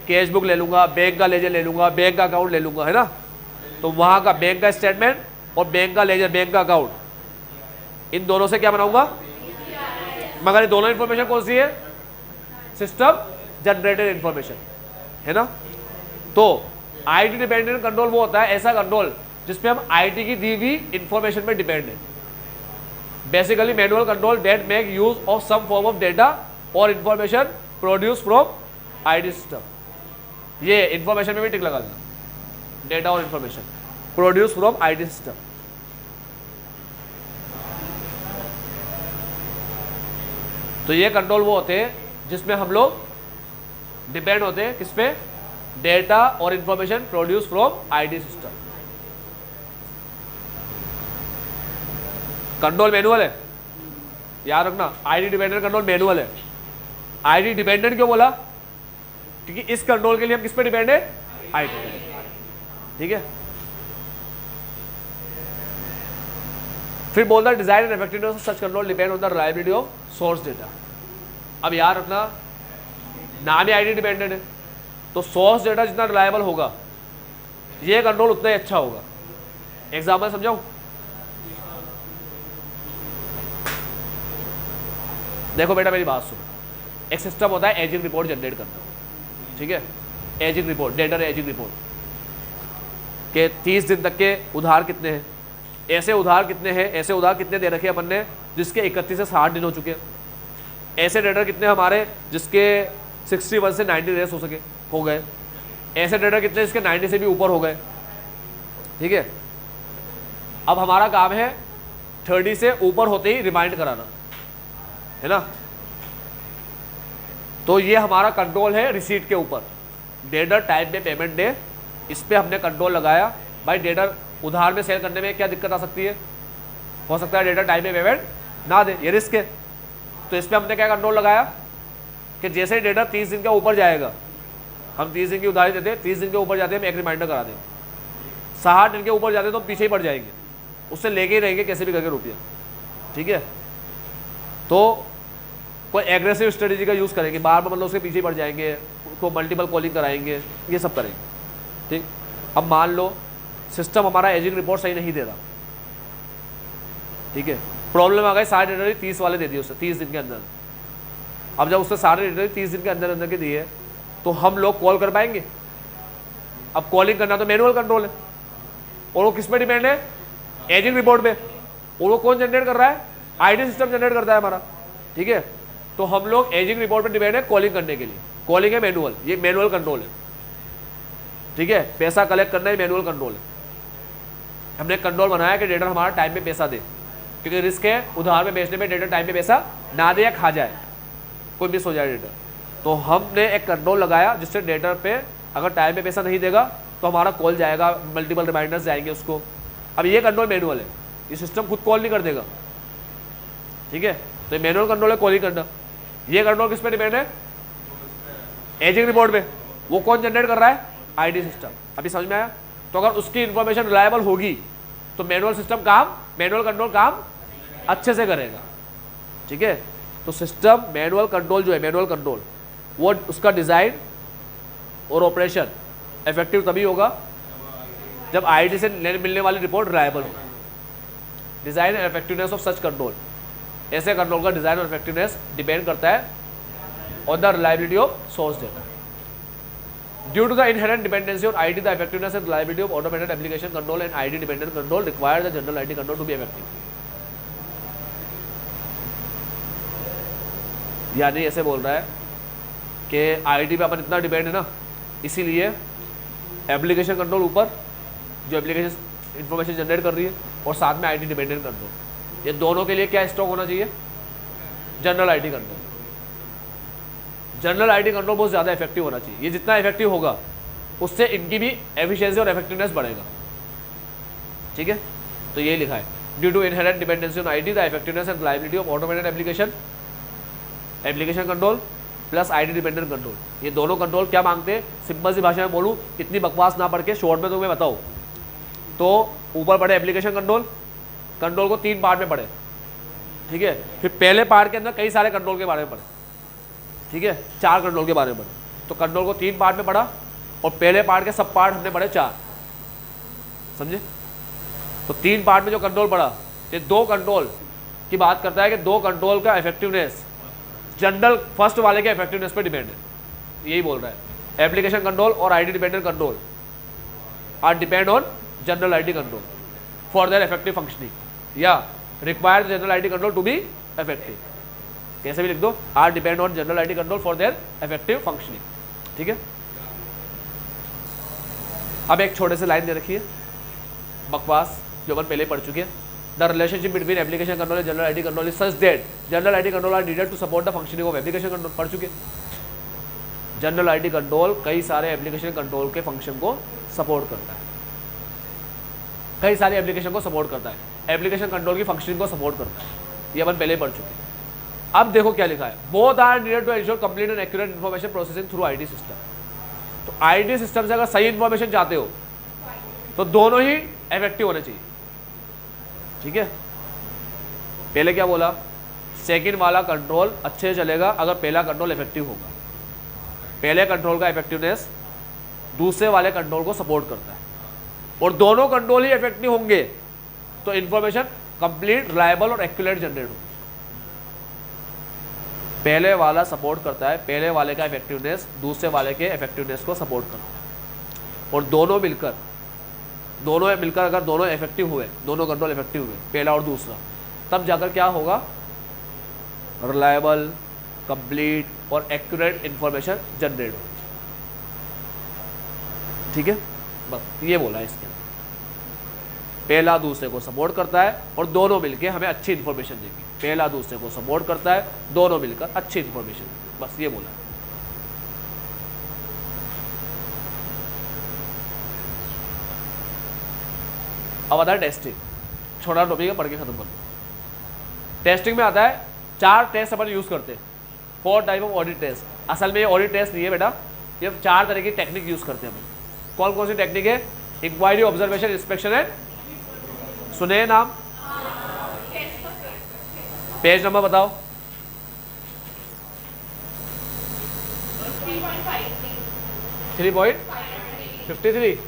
S1: कैश बुक ले लूंगा, बैंक का लेजर ले लूंगा, बैंक का अकाउंट ले लूंगा, है ना। तो वहां का बैंक का स्टेटमेंट और बैंक का लेजर, बैंक का अकाउंट, इन दोनों से क्या बनाऊंगा? मगर ये दोनों इंफॉर्मेशन कौन सी है? सिस्टम जनरेटेड इंफॉर्मेशन, है ना। तो आईटी डिपेंडेंट कंट्रोल वो होता है, ऐसा कंट्रोल जिसमें हम आईटी की दी हुई इंफॉर्मेशन पे डिपेंड है। Basically manual control that make use of some form of data और information produce from IT system. ये इंफॉर्मेशन में भी टिक लगा देना, डेटा और information produce from IT system. तो ये कंट्रोल वो होते हैं जिसमें हम लोग डिपेंड होते हैं किस पे? डेटा और information produce from IT system. Control manual है, याद रखना, आईटी डिपेंडेंट कंट्रोल मैनुअल है। आईटी डिपेंडेंट क्यों बोला? क्योंकि इस कंट्रोल के लिए हम किस पे डिपेंड है? आईटी, ठीक है। फिर बोलता design and effectiveness of such control depend on the reliability of source data. अब याद रखना, नाम ही आईटी डिपेंडेंट है, तो सोर्स डेटा जितना रिलायबल होगा ये कंट्रोल उतना ही अच्छा होगा। एग्जाम्पल समझाऊं? देखो बेटा मेरी बात सुनो, एक सिस्टम होता है एजिंग रिपोर्ट जनरेट करना, ठीक है। Ageing report, debtor ageing report के 30 दिन तक के उधार कितने हैं, ऐसे उधार कितने हैं, ऐसे उधार कितने दे रखे अपन ने जिसके 31 से 60 दिन हो चुके हैं, ऐसे डेटर कितने हमारे जिसके 61 से 90 डेज हो गए, ऐसे डेटर कितने जिसके 90 से भी ऊपर हो गए, ठीक है। अब हमारा काम है 30 से ऊपर होते ही रिमाइंड कराना, है ना। तो ये हमारा कंट्रोल है रिसीट के ऊपर, डेटर टाइम पे पेमेंट डे, इस पे हमने कंट्रोल लगाया। भाई डेटर उधार में सेल करने में क्या दिक्कत आ सकती है? हो सकता है डेटा टाइम पे पेमेंट ना दे, ये रिस्क है। तो इस पर हमने क्या कंट्रोल लगाया कि जैसे ही डेटा 30 दिन के ऊपर जाएगा, हम 30 दिन की उधारी देते हैं, 30 दिन के ऊपर जाते हैं हम एक रिमाइंडर करा दें, 60 दिन के ऊपर जाते हैं तो हम पीछे ही पड़ जाएंगे, उससे लेके ही रहेंगे कैसे भी करके रुपया, ठीक है। तो कोई एग्रेसिव स्ट्रेटेजी का यूज़ करेंगे, बार बार मतलब उसके पीछे पड़ जाएंगे, उसको मल्टीपल कॉलिंग कराएंगे, ये सब करेंगे, ठीक। अब मान लो सिस्टम हमारा एजिंग रिपोर्ट सही नहीं दे रहा, ठीक है, प्रॉब्लम आ गई, सारे डेटा 30 वाले दे दिए उससे 30 दिन के अंदर। अब जब उसने सारे डेटा 30 दिन के अंदर अंदर के दिए तो हम लोग कॉल कर पाएंगे? अब कॉलिंग करना तो मैनुअल कंट्रोल है, और वो किस पे डिपेंड है? एजिंग रिपोर्ट पे। और वो कौन जनरेट कर रहा है? आईडी सिस्टम जनरेट करता है हमारा, ठीक है। तो हम लोग एजिंग रिपोर्ट पे डिपेंड है कॉलिंग करने के लिए। कॉलिंग है मैनुअल, ये मैनुअल कंट्रोल है, ठीक है। पैसा कलेक्ट करना ही मैनुअल कंट्रोल है। हमने कंट्रोल बनाया कि डेटर हमारा टाइम पे पैसा दे, क्योंकि रिस्क है उधार में बेचने में डेटर टाइम पे पैसा ना दे या खा जाए, कोई मिस हो जाए डेटर। तो हमने एक कंट्रोल लगाया जिससे डेटर पे अगर टाइम पे पैसा नहीं देगा तो हमारा कॉल जाएगा, मल्टीपल रिमाइंडर्स जाएंगे उसको। अब ये कंट्रोल मैनुअल है, ये सिस्टम खुद कॉल नहीं कर देगा, ठीक है। तो ये मैनुअल कंट्रोल है, कॉलिंग करना। ये कंट्रोल किस पे डिपेंड है? एजिंग रिपोर्ट पे। वो कौन जनरेट कर रहा है? ID system. अभी समझ में आया? तो अगर उसकी इंफॉर्मेशन रिलायबल होगी तो मैनुअल सिस्टम काम, मैनुअल कंट्रोल काम अच्छे से करेगा, ठीक है। तो सिस्टम मैनुअल कंट्रोल जो है, मैनुअल कंट्रोल, वो उसका डिज़ाइन और ऑपरेशन इफेक्टिव तभी होगा जब आईडी से मिलने वाली रिपोर्ट रिलायबल हो। Design and effectiveness of such control, ऐसे कंट्रोल का डिज़ाइन और इफेक्टिवनेस डिपेंड करता है on the reliability of source data. Due to the inherent dependency on ID, the effectiveness and reliability of automated application control and ID dependent control require the general ID control to be effective. यानी ऐसे बोल रहा है कि ID पे अपन इतना depend है ना, इसीलिए एप्लीकेशन कंट्रोल ऊपर जो एप्लीकेशन इंफॉर्मेशन जनरेट कर रही है, और साथ में आईडी डिपेंडेंट कंट्रोल, ये दोनों के लिए क्या स्टॉक होना चाहिए? General IT control. General IT control बहुत ज़्यादा इफेक्टिव होना चाहिए। ये जितना इफेक्टिव होगा उससे इनकी भी एफिशिएंसी और इफेक्टिवनेस बढ़ेगा, ठीक है। तो यही लिखा है, due to inherent dependency on IT the effectiveness and reliability of automated application control plus IT dependent control, ये दोनों कंट्रोल क्या मांगते हैं? सिंपल सी भाषा में बोलूँ, इतनी बकवास ना पढ़ के शॉर्ट में तुम्हें बताओ तो ऊपर पढ़े एप्लीकेशन कंट्रोल, कंट्रोल को 3 पार्ट में पढ़े, ठीक है। फिर पहले पार्ट के अंदर कई सारे कंट्रोल के बारे में पढ़े, ठीक है, 4 कंट्रोल के बारे में पढ़े। तो कंट्रोल को 3 पार्ट में पढ़ा और पहले पार्ट के सब पार्ट हमने पढ़े 4, समझे। तो 3 पार्ट में जो कंट्रोल पढ़ा, ये 2 कंट्रोल की बात करता है कि 2 कंट्रोल का इफेक्टिवनेस जनरल फर्स्ट वाले के इफेक्टिवनेस पे डिपेंड है, यही बोल रहा है। एप्लीकेशन कंट्रोल और IT dependent control are depend on general IT control for their effective functioning, या require general IT control to be effective, कैसे भी लिख दो, are depend on general IT control for their effective functioning, ठीक है। अब एक छोटे से लाइन दे रखी है बकवास जो अपन पहले पढ़ चुके हैं। The relationship between application control and general IT control is such that general IT control are needed to support the functioning of application control, पढ़ चुके। जनरल आईडी कंट्रोल कई सारे एप्लीकेशन कंट्रोल के फंक्शन को सपोर्ट करता है, कई सारे एप्लीकेशन को सपोर्ट करता है, एप्लीकेशन कंट्रोल की फंक्शनिंग को सपोर्ट करता है, ये अपन पहले पढ़ चुके हैं। अब देखो क्या लिखा है, both are needed to ensure complete and accurate information processing through IT system. तो आईडी सिस्टम से अगर सही इन्फॉर्मेशन चाहते हो तो दोनों ही इफेक्टिव होने चाहिए, ठीक है। पहले क्या बोला, सेकंड वाला कंट्रोल अच्छे से चलेगा अगर पहला कंट्रोल इफेक्टिव होगा। पहले कंट्रोल का इफेक्टिवनेस दूसरे वाले कंट्रोल को सपोर्ट करता है, और दोनों कंट्रोल ही इफेक्टिव होंगे तो इन्फॉर्मेशन कंप्लीट, रिलायबल और एक्यूरेट जनरेट होगी। पहले वाला सपोर्ट करता है, पहले वाले का इफेक्टिवनेस दूसरे वाले के इफेक्टिवनेस को सपोर्ट करता है, और दोनों मिलकर अगर दोनों इफेक्टिव हुए, दोनों कंट्रोल इफेक्टिव हुए, पहला और दूसरा, तब जाकर क्या होगा, रिलायबल, कंप्लीट और एक्यूरेट इंफॉर्मेशन जनरेट होगी, ठीक है। बस ये बोला है इसके, पहला दूसरे को सपोर्ट करता है और दोनों मिलकर हमें अच्छी इंफॉर्मेशन देंगे। पहला दूसरे को सपोर्ट करता है, दोनों मिलकर अच्छी इंफॉर्मेशन, बस ये बोला। अब आता है टेस्टिंग। छोटा टॉपिक है, पढ़ के खत्म कर दो। टेस्टिंग में आता है 4 टेस्ट अपन यूज करते हैं, 4 टाइप ऑफ ऑडिट टेस्ट। असल में ये ऑडिट टेस्ट नहीं है बेटा, ये 4 तरह की टेक्निक यूज करते हैं अपन। कौन कौन सी टेक्निक है? इंक्वायरी, ऑब्जर्वेशन, इंस्पेक्शन एंड, सुने नाम? पेज नंबर बताओ। 3.53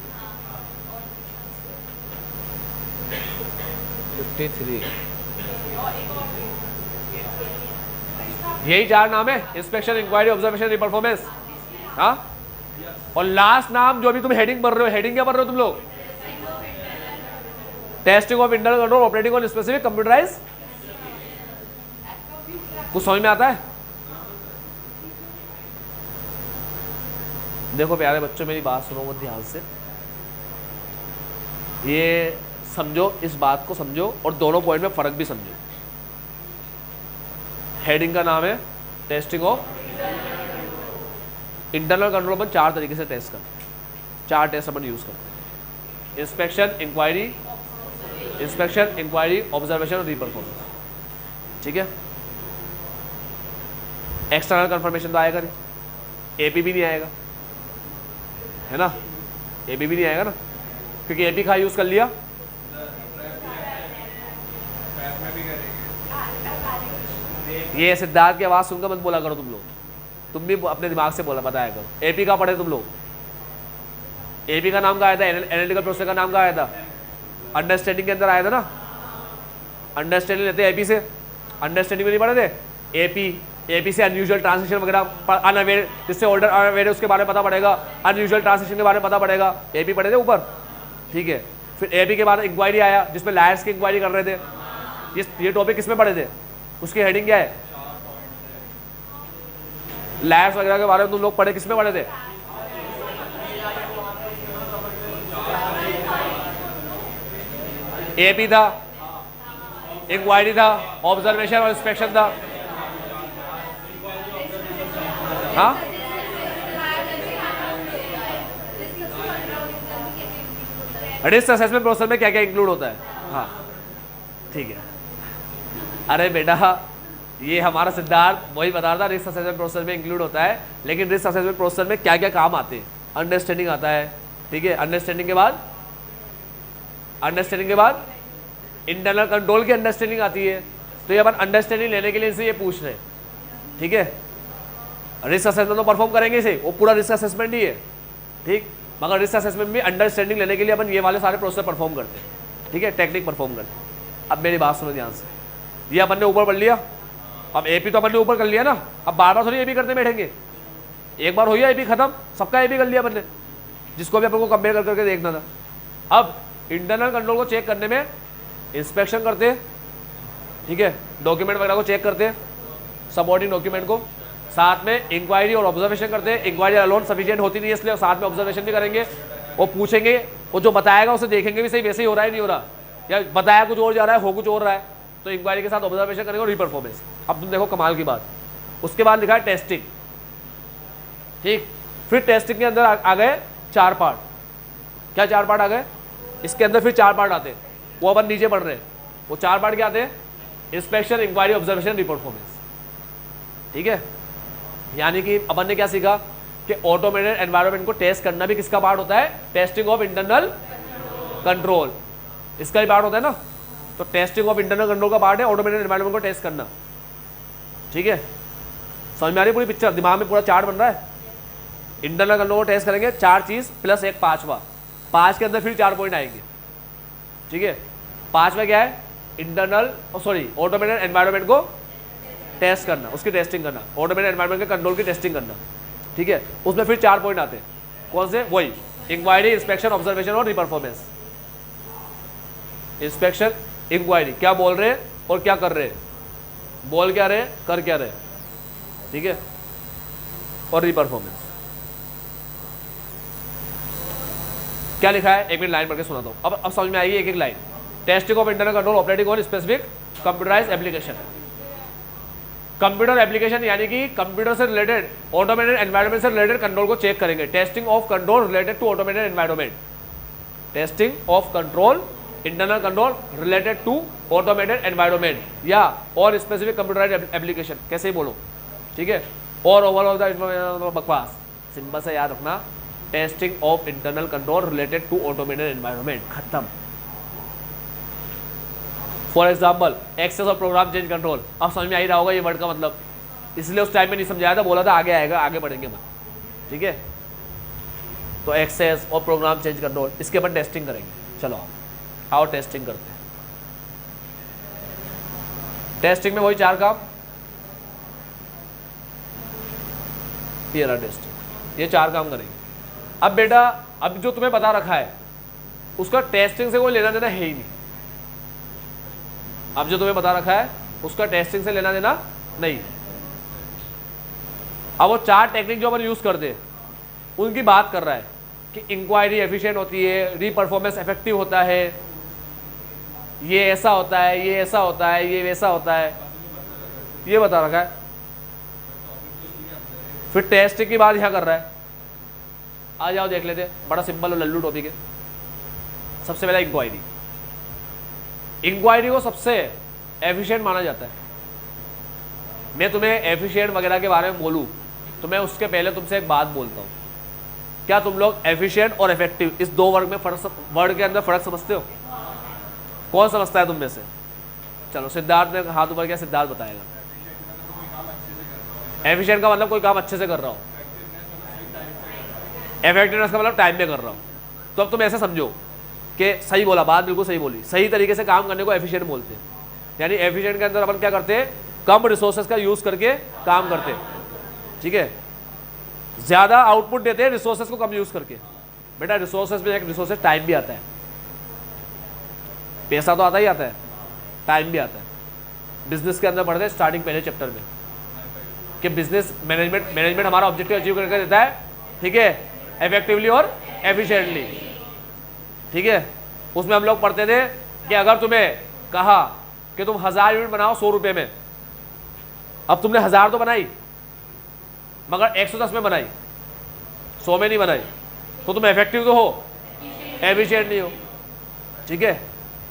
S1: यही 4 नाम है, इंस्पेक्शन, इंक्वायरी, ऑब्जर्वेशन, रीपरफॉर्मेंस। हाँ, और लास्ट नाम जो अभी तुम हेडिंग पढ़ रहे हो, हेडिंग क्या पढ़ रहे हो तुम लोग? Testing of internal control operating on specific computerise. कुछ समझ में आता है? देखो प्यारे बच्चों, मेरी बात सुनो बहुत ध्यान से, ये समझो, इस बात को समझो और दोनों पॉइंट में फर्क भी समझो। हेडिंग का नाम है टेस्टिंग ऑफ इंटरनल कंट्रोल। अपन 4 तरीके से टेस्ट करते हैं, 4 टेस्ट अपन यूज करते हैं। इंस्पेक्शन, इंक्वायरी, ऑब्जर्वेशन और रीपरफॉर्मेंस। ठीक है, एक्सटर्नल कंफर्मेशन तो आएगा नहीं, एपी भी नहीं आएगा, है ना? एपी भी नहीं आएगा ना, क्योंकि एपी का यूज कर लिया। ये सिद्धार्थ की आवाज सुनकर मत बोला करो तुम लोग, तुम भी अपने दिमाग से बोला बताया करो। एपी का पढ़े तुम लोग? एपी का नाम क्या आया था? एनालिटिकल प्रोसेस का नाम क्या आया था? अंडरस्टैंडिंग के अंदर आया था ना। अंडरस्टैंडिंग लेते हैं एपी से, अंडरस्टैंडिंग में नहीं पढ़े थे? एपी से अनयूजुअल ट्रांसलेशन वगैरह, अनअवेयर, जिससे ऑर्डर अनअवेयर है उसके बारे में पता पड़ेगा, अनयूजुअल ट्रांसलेशन के बारे में पता पड़ेगा। एपी पढ़े थे ऊपर, ठीक है। फिर एपी के बाद इंक्वायरी आया, जिसमें लायर्स की इंक्वायरी कर रहे थे। ये टॉपिक किसमें पढ़े थे? उसकी हेडिंग क्या है? लायर्स वगैरह के बारे में तुम लोग पढ़े, किसमें पढ़े थे? एपी था, इंक्वायरी था, ऑब्जर्वेशन और इंस्पेक्शन था। हाँ, रिस्क असेसमेंट प्रोसेस में क्या क्या इंक्लूड होता है? हाँ ठीक है। अरे बेटा, ये हमारा सिद्धार्थ वही बता रहा था, रिस्क असेसमेंट प्रोसेस में इंक्लूड होता है, लेकिन रिस्क असेसमेंट प्रोसेस में क्या क्या काम आते हैं? अंडरस्टैंडिंग आता है, ठीक है। अंडरस्टैंडिंग के बाद इंटरनल कंट्रोल की अंडरस्टैंडिंग आती है। तो ये अपन अंडरस्टैंडिंग लेने के लिए इनसे ये पूछ रहे हैं, ठीक है। रिस्क असेसमेंट तो परफॉर्म करेंगे इसे, वो पूरा रिस्क असेसमेंट ही है, ठीक। मगर रिस्क असेसमेंट में अंडरस्टैंडिंग लेने के लिए अपन ये वाले सारे प्रोसेस परफॉर्म करते हैं, ठीक है, टेक्निक परफॉर्म करते हैं। अब मेरी बात सुनो ध्यान से, ये अपन ने ऊपर पढ़ लिया, अब एपी तो अपन ने ऊपर कर लिया ना, अब बार बार थोड़ी एपी करते बैठेंगे। एक बार हो गया एपी खत्म, सबका एपी कर लिया अपन ने, जिसको भी अपन को कंपेयर कर करके देखना था। अब इंटरनल कंट्रोल को चेक करने में इंस्पेक्शन करते हैं, ठीक है, डॉक्यूमेंट वगैरह को चेक करते हैं, सबऑर्डिनेट डॉक्यूमेंट को, साथ में इंक्वायरी और ऑब्जर्वेशन करते हैं। इंक्वायरी अलोन सफिशिएंट होती नहीं है, इसलिए साथ में ऑब्जर्वेशन भी करेंगे। वो पूछेंगे, वो जो बताएगा उसे देखेंगे भी सही वैसे ही हो रहा है नहीं हो रहा, या बताया कुछ और जा रहा है, हो कुछ और रहा है, तो इंक्वायरी के साथ ऑब्जर्वेशन करेंगे और रीपरफॉर्मेंस। अब तुम देखो कमाल की बात, उसके बाद लिखा है टेस्टिंग, ठीक। फिर टेस्टिंग के अंदर आ गए 4 पार्ट। क्या 4 पार्ट आ गए? इसके अंदर फिर 4 पार्ट आते हैं, वो अपन नीचे पढ़ रहे हैं। वो 4 पार्ट क्या आते हैं? इंस्पेक्शन, इंक्वायरी, ऑब्जर्वेशन, रीपरफॉर्मेंस, ठीक है। यानी कि अपन ने क्या सीखा कि ऑटोमेटेड एनवायरनमेंट को टेस्ट करना भी किसका पार्ट होता है? टेस्टिंग ऑफ इंटरनल कंट्रोल, इसका ही पार्ट होता है ना। तो टेस्टिंग ऑफ इंटरनल कंट्रोल का पार्ट है ऑटोमेटेड एनवायरनमेंट को टेस्ट करना, ठीक है। समझ में आ रही पूरी पिक्चर? दिमाग में पूरा चार्ट बन रहा है। इंटरनल कंट्रोल को टेस्ट करेंगे, 4 चीज प्लस एक 5वां, 5 के अंदर फिर 4 पॉइंट आएंगे, ठीक है। 5वां क्या है? ऑटोमेटेड एनवायरनमेंट को टेस्ट करना, उसकी टेस्टिंग करना, ऑटोमेटेड एनवायरनमेंट के कंट्रोल की टेस्टिंग करना, ठीक है। उसमें फिर 4 पॉइंट आते हैं, कौन से? वही इंक्वायरी, इंस्पेक्शन, ऑब्जर्वेशन और रीपरफॉर्मेंस। इंस्पेक्शन, इंक्वायरी, क्या बोल रहे हैं और क्या कर रहे हैं, बोल क्या रहे, कर क्या रहे, ठीक है, और रीपरफॉर्मेंस। क्या लिखा है? एक मिनट लाइन पढ़ के सुना दो। अब समझ में आएगी एक एक line. Testing of internal control operating on specific computerised application. Computer application यानी कि कंप्यूटर से रिलेटेड, ऑटोमेटेड एनवायरनमेंट से रिलेटेड कंट्रोल को चेक करेंगे। Testing of control related to automated environment, testing of control internal control related to automated environment या और specific computerised application, कैसे ही बोलो, ठीक है। और ओवरऑल द बकवास, सिंपल से याद रखना, testing of internal control related to automated environment, खत्म। फॉर एग्जाम्पल एक्सेस और प्रोग्राम चेंज कंट्रोल, अब समझ में आ ही रहा होगा ये वर्ड का मतलब, इसलिए उस टाइम में नहीं समझाया था, बोला था आगे आएगा, आगे बढ़ेंगे हम, ठीक है। तो एक्सेस और प्रोग्राम चेंज कंट्रोल, इसके अपन टेस्टिंग करेंगे। चलो आओ टेस्टिंग करते हैं। टेस्टिंग में वही 4 काम, ये रहा टेस्टिंग, ये 4 काम करेंगे। अब बेटा अब जो तुम्हें बता रखा है उसका टेस्टिंग से कोई लेना देना है ही नहीं। अब जो तुम्हें बता रखा है उसका टेस्टिंग से लेना देना नहीं। अब वो 4 टेक्निक जो अपन यूज करते हैं उनकी बात कर रहा है कि इंक्वायरी एफिशिएंट होती है, री परफॉर्मेंस इफेक्टिव होता है, ये ऐसा होता है, ये ऐसा होता है, ये वैसा होता है, ये बता रखा है। फिर टेस्ट की बात यहाँ कर रहा है, आ जाओ देख लेते, बड़ा सिंपल और लल्लू टॉपिक है। सबसे पहला इंक्वायरी, इंक्वायरी को सबसे एफिशिएंट माना जाता है। मैं तुम्हें एफिशिएंट वगैरह के बारे में बोलूँ तो मैं उसके पहले तुमसे एक बात बोलता हूँ, क्या तुम लोग एफिशिएंट और इफेक्टिव इस 2 वर्ड में वर्ड के अंदर फर्क समझते हो? कौन समझता है तुम में से? चलो सिद्धार्थ ने हाथ ऊपर किया, सिद्धार्थ बताएगा। एफिशिएंट का मतलब कोई काम अच्छे से कर रहा हो, इफेक्टिवनेस का मतलब टाइम में कर रहा हो। तो अब तुम ऐसे समझो कि सही बोला, बात बिल्कुल सही बोली, सही तरीके से काम करने को एफिशिएंट बोलते हैं। यानी एफिशिएंट के अंदर अपन क्या करते हैं, कम रिसोर्सेज का यूज करके काम करते हैं, ठीक है। ज्यादा आउटपुट देते हैं रिसोर्सेज को कम यूज करके। बेटा रिसोर्सेज में एक रिसोर्सेज टाइम भी आता है, पैसा तो आता ही आता है, टाइम भी आता है। बिजनेस के अंदर पढ़ते हैं स्टार्टिंग पहले चैप्टर में कि बिजनेस मैनेजमेंट हमारा ऑब्जेक्टिव अचीव करके देता है, ठीक है, इफेक्टिवली और एफिशिएंटली, ठीक है। उसमें हम लोग पढ़ते थे कि अगर तुम्हें कहा कि तुम 1000 यूनिट बनाओ 100 रुपये में, अब तुमने 1000 तो बनाई मगर 110 में बनाई, 100 में नहीं बनाई, तो तुम इफेक्टिव तो हो, एफिशिएंट नहीं हो, ठीक है।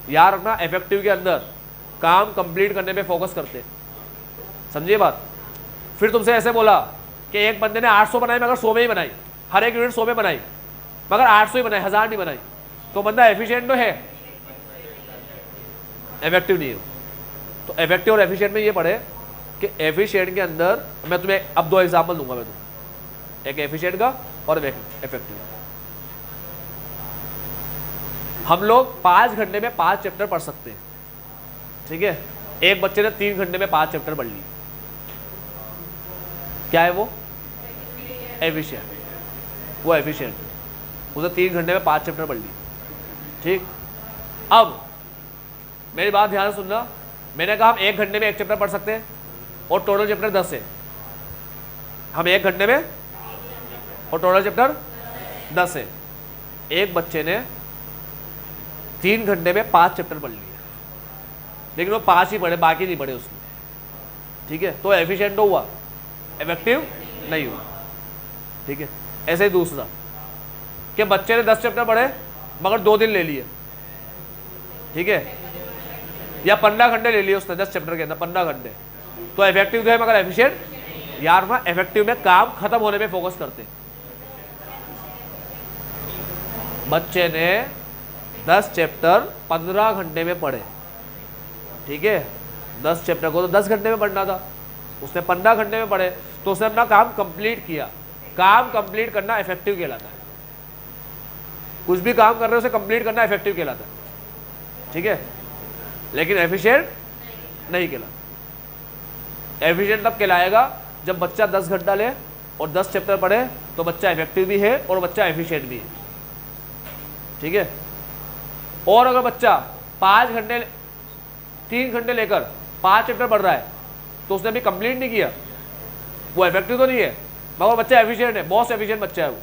S1: याद रखना, इफेक्टिव के अंदर काम कंप्लीट करने पे फोकस करते, समझिए बात। फिर तुमसे ऐसे बोला कि एक बंदे ने 800 बनाई मगर 100 में ही बनाई, हर एक यूनिट 100 में बनाई मगर 800 ही बनाई, 1000 नहीं बनाई, तो बंदा एफिशिएंट तो है, इफेक्टिव नहीं हो। तो इफेक्टिव और एफिशिएंट में ये पढ़े कि एफिशिएंट के अंदर मैं तुम्हें अब 2 एग्जाम्पल दूंगा मैं तुम्हें, एक एफिशिएंट का और इफेक्टिव। हम लोग 5 घंटे में 5 चैप्टर पढ़ सकते हैं, ठीक है। एक बच्चे ने 3 घंटे में 5 चैप्टर पढ़ लिए, क्या है वो? एफिशिएंट, वो एफिशिएंट, उसने 3 घंटे में 5 चैप्टर पढ़ लिए, ठीक। अब मेरी बात ध्यान से सुनना, मैंने कहा हम 1 घंटे में 1 चैप्टर पढ़ सकते हैं और टोटल चैप्टर 10 है। हम 1 घंटे में और टोटल चैप्टर 10 है। एक बच्चे ने 3 घंटे में 5 चैप्टर पढ़ लिए, लेकिन वो 5 ही पढ़े, बाकी नहीं पढ़े उसने, ठीक है। तो एफिशिएंट तो हुआ, इफेक्टिव नहीं हुआ, ठीक है। ऐसे ही दूसरा कि बच्चे ने 10 चैप्टर पढ़े मगर 2 दिन ले लिए, ठीक है, या 15 घंटे ले लिए उसने 10 चैप्टर के अंदर, 15 घंटे, तो इफेक्टिव तो है मगर एफिशिएंट। यार ना, इफेक्टिव में काम खत्म होने पे फोकस करते। बच्चे ने 10 चैप्टर 15 घंटे में पढ़े, ठीक है। 10 चैप्टर को तो 10 घंटे में पढ़ना था, उसने 15 घंटे में पढ़े, तो उसने अपना काम कंप्लीट किया। काम कंप्लीट करना इफेक्टिव कहलाता है। कुछ भी काम कर रहे हो उसे कंप्लीट करना इफेक्टिव कहलाता है, ठीक है, लेकिन एफिशिएंट नहीं कहलाता। एफिशिएंट तब कहलाएगा जब बच्चा 10 घंटा ले और 10 चैप्टर पढ़े, तो बच्चा इफेक्टिव भी है और बच्चा एफिशिएंट भी है, ठीक है। और अगर बच्चा 5 घंटे 3 घंटे लेकर 5 चैप्टर पढ़ रहा है तो उसने अभी कंप्लीट नहीं किया, वो इफेक्टिव तो नहीं है मगर बच्चा एफिशिएंट है, बहुत एफिशिएंट बच्चा है वो,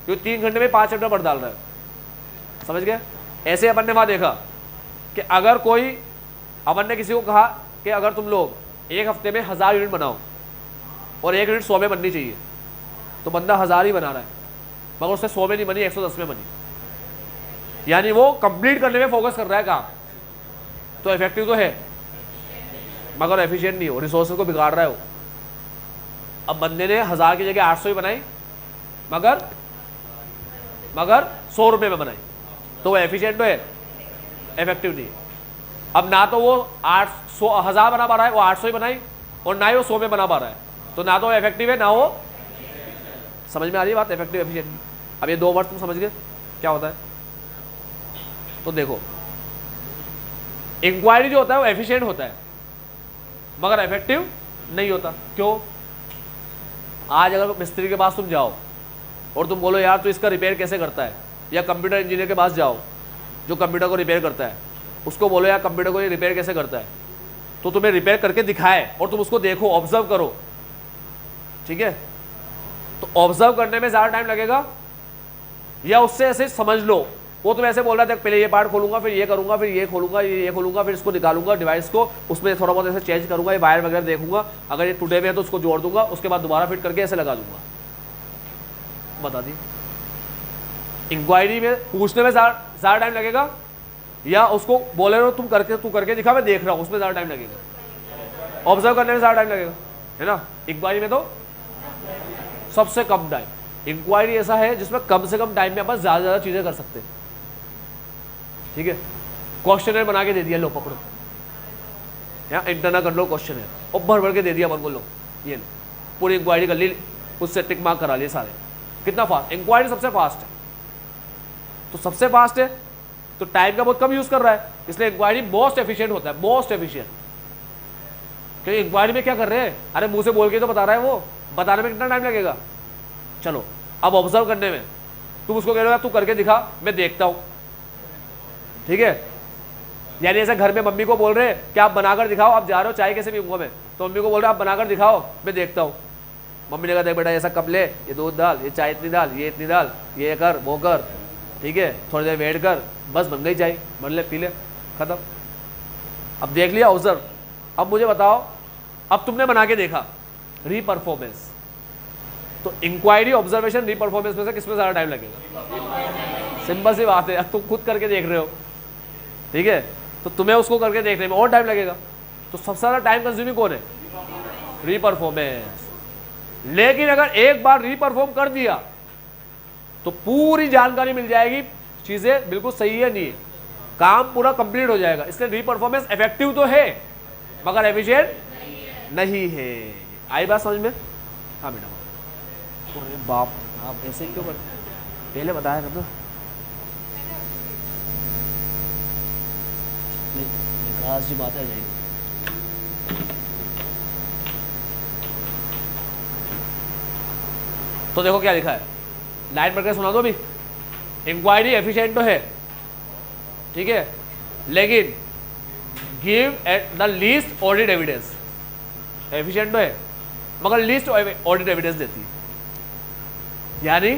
S1: क्योंकि 3 घंटे में 5 चैप्टर पढ़ डाल रहा है, समझ गए। ऐसे अपन ने वहाँ देखा कि अगर कोई, अपन ने किसी को कहा कि अगर तुम लोग 1 हफ्ते में 1000 यूनिट बनाओ और 1 यूनिट 100 में बननी चाहिए, तो बंदा 1000 ही बना रहा है मगर उससे 100 में नहीं बनी, 110 में बनी, यानी वो कंप्लीट करने में फोकस कर रहा है काम, तो इफेक्टिव तो है मगर एफिशिएंट नहीं हो, रिसोर्सेज को बिगाड़ रहा है वो। अब बंदे ने 1000 की जगह 800 ही बनाई मगर 100 रुपये में बनाई, तो वो एफिशिएंट तो है, इफेक्टिव नहीं है। अब ना तो वो 1000 बना पा रहा है, वो 800 ही बनाई, और ना ही वो 100 में बना पा रहा है, तो ना तो इफेक्टिव है ना वो, समझ में आ रही है बात, इफेक्टिव एफिशिएंट। अब ये 2 वर्ड तुम समझ गए क्या होता है। तो देखो इंक्वायरी जो होता है वो एफिशिएंट होता है मगर इफेक्टिव नहीं होता। क्यों? आज अगर मिस्त्री के पास तुम जाओ और तुम बोलो यार तू इसका रिपेयर कैसे करता है, या कंप्यूटर इंजीनियर के पास जाओ जो कंप्यूटर को रिपेयर करता है, उसको बोलो यार कंप्यूटर को ये रिपेयर कैसे करता है, तो तुम्हें रिपेयर करके दिखाए और तुम उसको देखो, ऑब्जर्व करो, ठीक है। तो ऑब्जर्व करने में ज़्यादा टाइम लगेगा या उससे ऐसे समझ लो, वो तुम ऐसे बोल रहा था पहले ये पार्ट खोलूंगा फिर ये करूंगा फिर ये खोलूंगा ये खोलूंगा फिर इसको निकालूंगा डिवाइस को, उसमें थोड़ा बहुत ऐसे चेंज करूंगा, ये वायर वगैरह देखूंगा, अगर ये टूटे हुए हैं तो उसको जोड़ दूंगा, उसके बाद दोबारा फिट करके ऐसे लगा दूंगा। बता दी इंक्वायरी में पूछने में ज़्यादा टाइम लगेगा या उसको बोले रहो तू करके दिखा मैं देख रहा हूँ, उसमें ज़्यादा टाइम लगेगा। ऑब्जर्व करने में ज़्यादा टाइम लगेगा, है ना। इंक्वायरी में तो सबसे कम टाइम, इंक्वायरी ऐसा है जिसमें कम से कम टाइम में अपन ज़्यादा चीज़ें कर सकते हैं, ठीक है। क्वेश्चनर बना के दे दिया, लो पकड़ो, यहाँ इंटरनल कंट्रोल क्वेश्चन है और भर के दे दिया अपन को, लो ये पूरी इंक्वायरी कर ली, उससे टिक मार्क करा लिए सारे। कितना फास्ट, इंक्वायरी सबसे फास्ट है, तो सबसे फास्ट है तो टाइम का बहुत कम यूज कर रहा है, इसलिए इंक्वायरी मोस्ट एफिशिएंट होता है, मोस्ट एफिशिएंट। क्योंकि इंक्वायरी में क्या कर रहे हैं, अरे मुंह से बोल के तो बता रहा है, वो बताने में कितना टाइम लगेगा। चलो अब ऑब्जर्व करने में तुम उसको कह रहे हो तू करके दिखा मैं देखता हूँ, ठीक है। यानी ऐसे घर में मम्मी को बोल रहे हैं कि आप बनाकर दिखाओ, आप जा रहे हो चाय कैसे पीऊंगा मैं, तो मम्मी को बोल रहे आप बनाकर दिखाओ मैं देखता हूँ। मम्मी ने कहा देख बेटा ऐसा कप ले, ये दूध डाल, ये चाय इतनी डाल, ये इतनी डाल, ये कर वो कर, ठीक है, थोड़ी देर वेट कर, बस बन गई चाय, बन ले पी ले, खत्म। अब देख लिया ऑब्जर्व, अब मुझे बताओ अब तुमने बना के देखा, रीपरफॉर्मेंस। तो इंक्वायरी, ऑब्जर्वेशन, रीपरफॉर्मेंस में से किसमें ज़्यादा टाइम लगेगा? सिंपल सी बात है, अब तुम खुद करके देख रहे हो, ठीक है, तो तुम्हें उसको करके देखने में और टाइम लगेगा, तो सबसे ज़्यादा टाइम कंज्यूमिंग कौन है? रीपरफॉर्मेंस। लेकिन अगर एक बार रीपरफॉर्म कर दिया तो पूरी जानकारी मिल जाएगी, चीज़ें बिल्कुल सही है नहीं है, काम पूरा कंप्लीट हो जाएगा। इसलिए रीपरफॉर्मेंस इफेक्टिव तो है मगर एफिशिएंट नहीं है। आई बात समझ में? हाँ बेटा। अरे बाप, आप ऐसे क्यों करते, पहले बताया था ना। विकास जी बात है जाएगी। तो देखो क्या लिखा है, लाइन पढ़ के सुना दो अभी। इंक्वायरी एफिशिएंट तो है, ठीक है, लेकिन give at the least audit evidence. Efficient तो है मगर लीस्ट ऑडिट एविडेंस देती है। यानी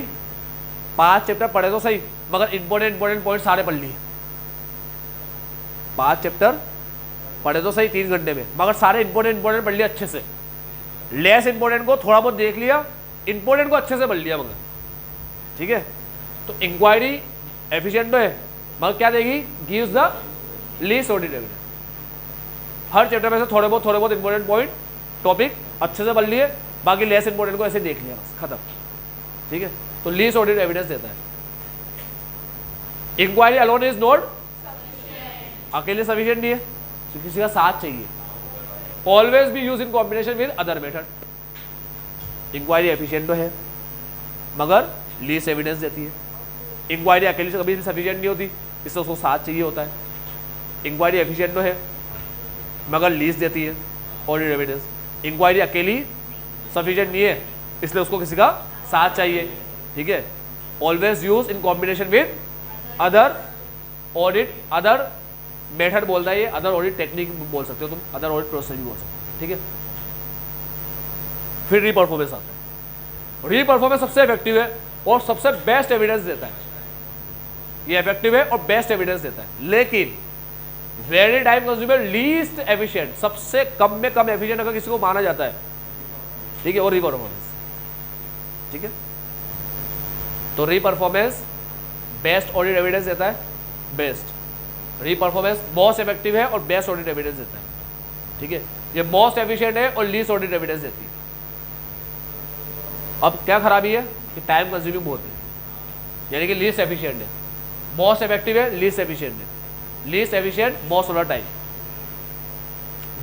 S1: 5 चैप्टर पढ़े तो सही मगर इंपॉर्टेंट पॉइंट सारे पढ़ लिए। 5 चैप्टर पढ़े तो सही 3 घंटे में मगर सारे इंपॉर्टेंट पढ़ लिए अच्छे से। लेस इंपॉर्टेंट को थोड़ा बहुत देख लिया, इंपॉर्टेंट को अच्छे से पढ़ लिया मगर, ठीक है। तो इंक्वायरी एफिशिएंट तो है मगर क्या देगी? Gives the least audit evidence. Her chapter में से थोड़े बहुत इंपॉर्टेंट पॉइंट टॉपिक अच्छे से पढ़ लिए, बाकी लेस इंपॉर्टेंट को ऐसे देख लिया, बस खत्म, ठीक है। तो लीस्ट ऑडिट एविडेंस देता है। इंक्वायरी अलोन इज नॉट, अकेले सफिशिएंट नहीं है, तो किसी का साथ चाहिए। Always be use in combination with other method. Inquiry efficient तो है मगर लीस्ट एविडेंस देती है। इंक्वायरी अकेले से कभी भी सफिशिएंट नहीं होती, इससे उसको साथ चाहिए होता है। इंक्वायरी एफिशिएंट तो है मगर लीस्ट देती है ऑडिट एविडेंस। इंक्वायरी अकेली सफिशिएंट नहीं है, इसलिए उसको किसी का साथ चाहिए, ठीक है। Always use in combination with other audit, other method बोलता है ये, अदर ऑडिट टेक्निक बोल सकते हो तुम, अदर ऑडिट प्रोसेस भी बोल सकते हो, ठीक है। फिर रीपरफॉर्मेंस आता है। रीपरफॉर्मेंस सबसे इफेक्टिव है और सबसे बेस्ट एविडेंस देता है। ये इफेक्टिव है और बेस्ट एविडेंस देता है, लेकिन very time consumer, least efficient, सबसे कम में कम एफिशिएंट अगर किसी को माना जाता है, ठीक है, और रीपरफॉर्मेंस, ठीक है। तो रीपरफॉर्मेंस बेस्ट ऑडिट एविडेंस देता है बेस्ट। रीपरफॉर्मेंस मोस्ट इफेक्टिव है और बेस्ट ऑडिट एविडेंस देता है, ठीक है। ये मोस्ट एफिशिएंट है और लीस्ट ऑडिट एविडेंस देती है। अब क्या खराबी है कि टाइम कंज्यूमिंग बहुत है, यानी कि लीस्ट एफिशिएंट है। मोस्ट इफेक्टिव है, लीस्ट एफिशिएंट है। Least efficient, most of the time.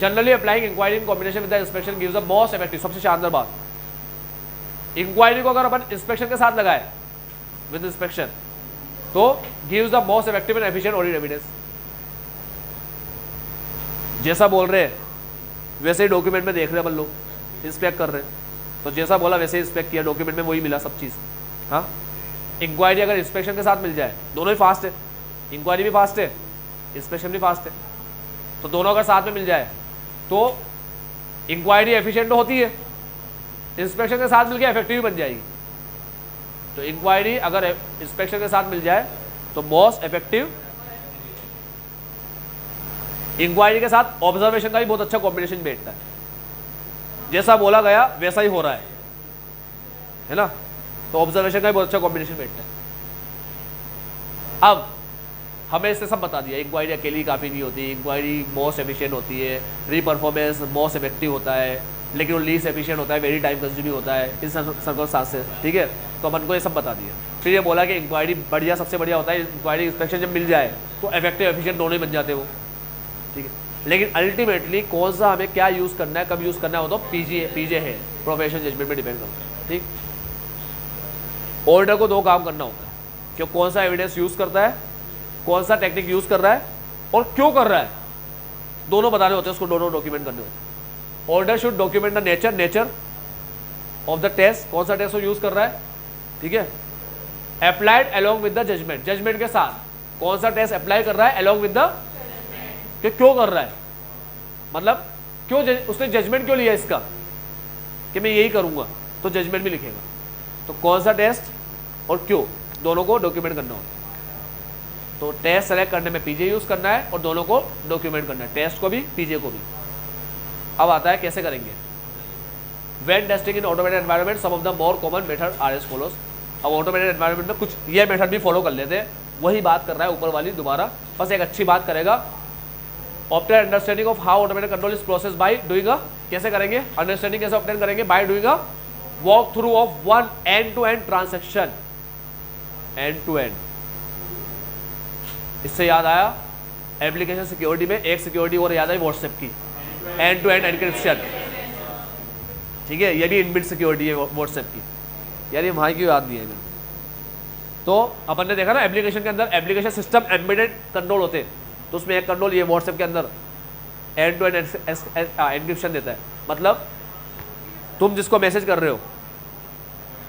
S1: Generally applying inquiry in combination with the inspection gives the most effective. सबसे शानदार बात, इंक्वायरी को अगर अपन इंस्पेक्शन के साथ लगाए विद इंस्पेक्शन तो gives the most effective and efficient audit evidence. जैसा बोल रहे हैं वैसे ही डॉक्यूमेंट में देख रहे हैं अपन लोग, इंस्पेक्ट कर रहे हैं, तो जैसा बोला वैसे ही इंस्पेक्ट किया, डॉक्यूमेंट में वही मिला सब चीज़। हाँ, इंक्वायरी अगर इंस्पेक्शन के साथ मिल जाए, दोनों ही फास्ट है, इंक्वायरी भी फास्ट है, इंस्पेक्शन भी फास्ट है, तो दोनों अगर साथ में मिल जाए तो इंक्वायरी एफिशिएंट तो होती है, इंस्पेक्शन के साथ मिलकर इफेक्टिव भी बन जाएगी। तो इंक्वायरी अगर इंस्पेक्शन के साथ मिल जाए तो मोस्ट इफेक्टिव। इंक्वायरी के साथ ऑब्जर्वेशन का भी बहुत अच्छा कॉम्बिनेशन बैठता है, जैसा बोला गया वैसा ही हो रहा है ना, तो ऑब्जर्वेशन का भी बहुत अच्छा कॉम्बिनेशन बैठता है। अब हमें इससे सब बता दिया, इंक्वायरी अकेली काफ़ी नहीं होती, इंक्वायरी मोस्ट एफिशिएंट होती है, रीपरफॉर्मेंस मोस्ट इफेक्टिव होता है, लेकिन वो लीस्ट एफिशिएंट होता है, वेरी टाइम कंज्यूमिंग होता है इन सर्कमस्टांसेस, ठीक है। तो अपन को ये सब बता दिया। फिर ये बोला कि इंक्वायरी बढ़िया, सबसे बढ़िया होता है इंक्वायरी इंस्पेक्शन जब मिल जाए तो इफेक्टिव एफिशिएंट दोनों ही बन जाते हैं वो, ठीक है। लेकिन अल्टीमेटली कौन सा हमें क्या यूज़ करना है, कब यूज़ करना है, वो तो पीजे है, प्रोफेशनल जजमेंट में डिपेंड करता है, ठीक। ऑडिटर को दो काम करना होता है कि कौन सा एविडेंस यूज़ करता है, कौन सा टेक्निक यूज़ कर रहा है और क्यों कर रहा है, दोनों बताने होते हैं उसको, दोनों डॉक्यूमेंट करने होते हैं। Auditor should document the nature of the test, कौन सा टेस्ट वो यूज़ कर रहा है, ठीक है। Applied along with the judgement, judgement के साथ कौन सा टेस्ट अप्लाई कर रहा है अलोंग विद द, कि क्यों कर रहा है, मतलब क्यों उसने जजमेंट क्यों लिया इसका कि मैं यही करूंगा, तो जजमेंट भी लिखेगा। तो कौन सा टेस्ट और क्यों, दोनों को डॉक्यूमेंट करना होता है। तो टेस्ट सेलेक्ट करने में पीजे यूज़ करना है और दोनों को डॉक्यूमेंट करना है, टेस्ट को भी पीजे को भी। अब आता है कैसे करेंगे। When testing in automated environment some of the more common method are as follows. अब ऑटोमेटेड एनवायरनमेंट में कुछ ये मेथड भी फॉलो कर लेते हैं, वही बात कर रहा है ऊपर वाली दोबारा, बस एक अच्छी बात करेगा। Obtain understanding of how automated control is process by doing a, कैसे करेंगे अंडरस्टैंडिंग, कैसे ऑब्टेन करेंगे, by doing a walk through of one end to end transaction, end to end. इससे याद आया एप्लीकेशन सिक्योरिटी में एक सिक्योरिटी और याद आई व्हाट्सएप की, एंड टू एंड एनक्रिप्शन, ठीक है, ये भी इनबिल्ट सिक्योरिटी है व्हाट्सएप की। यार ये वहाँ क्यों याद दिया है मैंने। तो अपन ने देखा ना एप्लीकेशन के अंदर एप्लीकेशन सिस्टम एम्बेडेड कंट्रोल होते हैं, तो उसमें एक कंट्रोल ये व्हाट्सएप के अंदर एंड टू एंड एनक्रिप्शन देता है। मतलब तुम जिसको मैसेज कर रहे हो,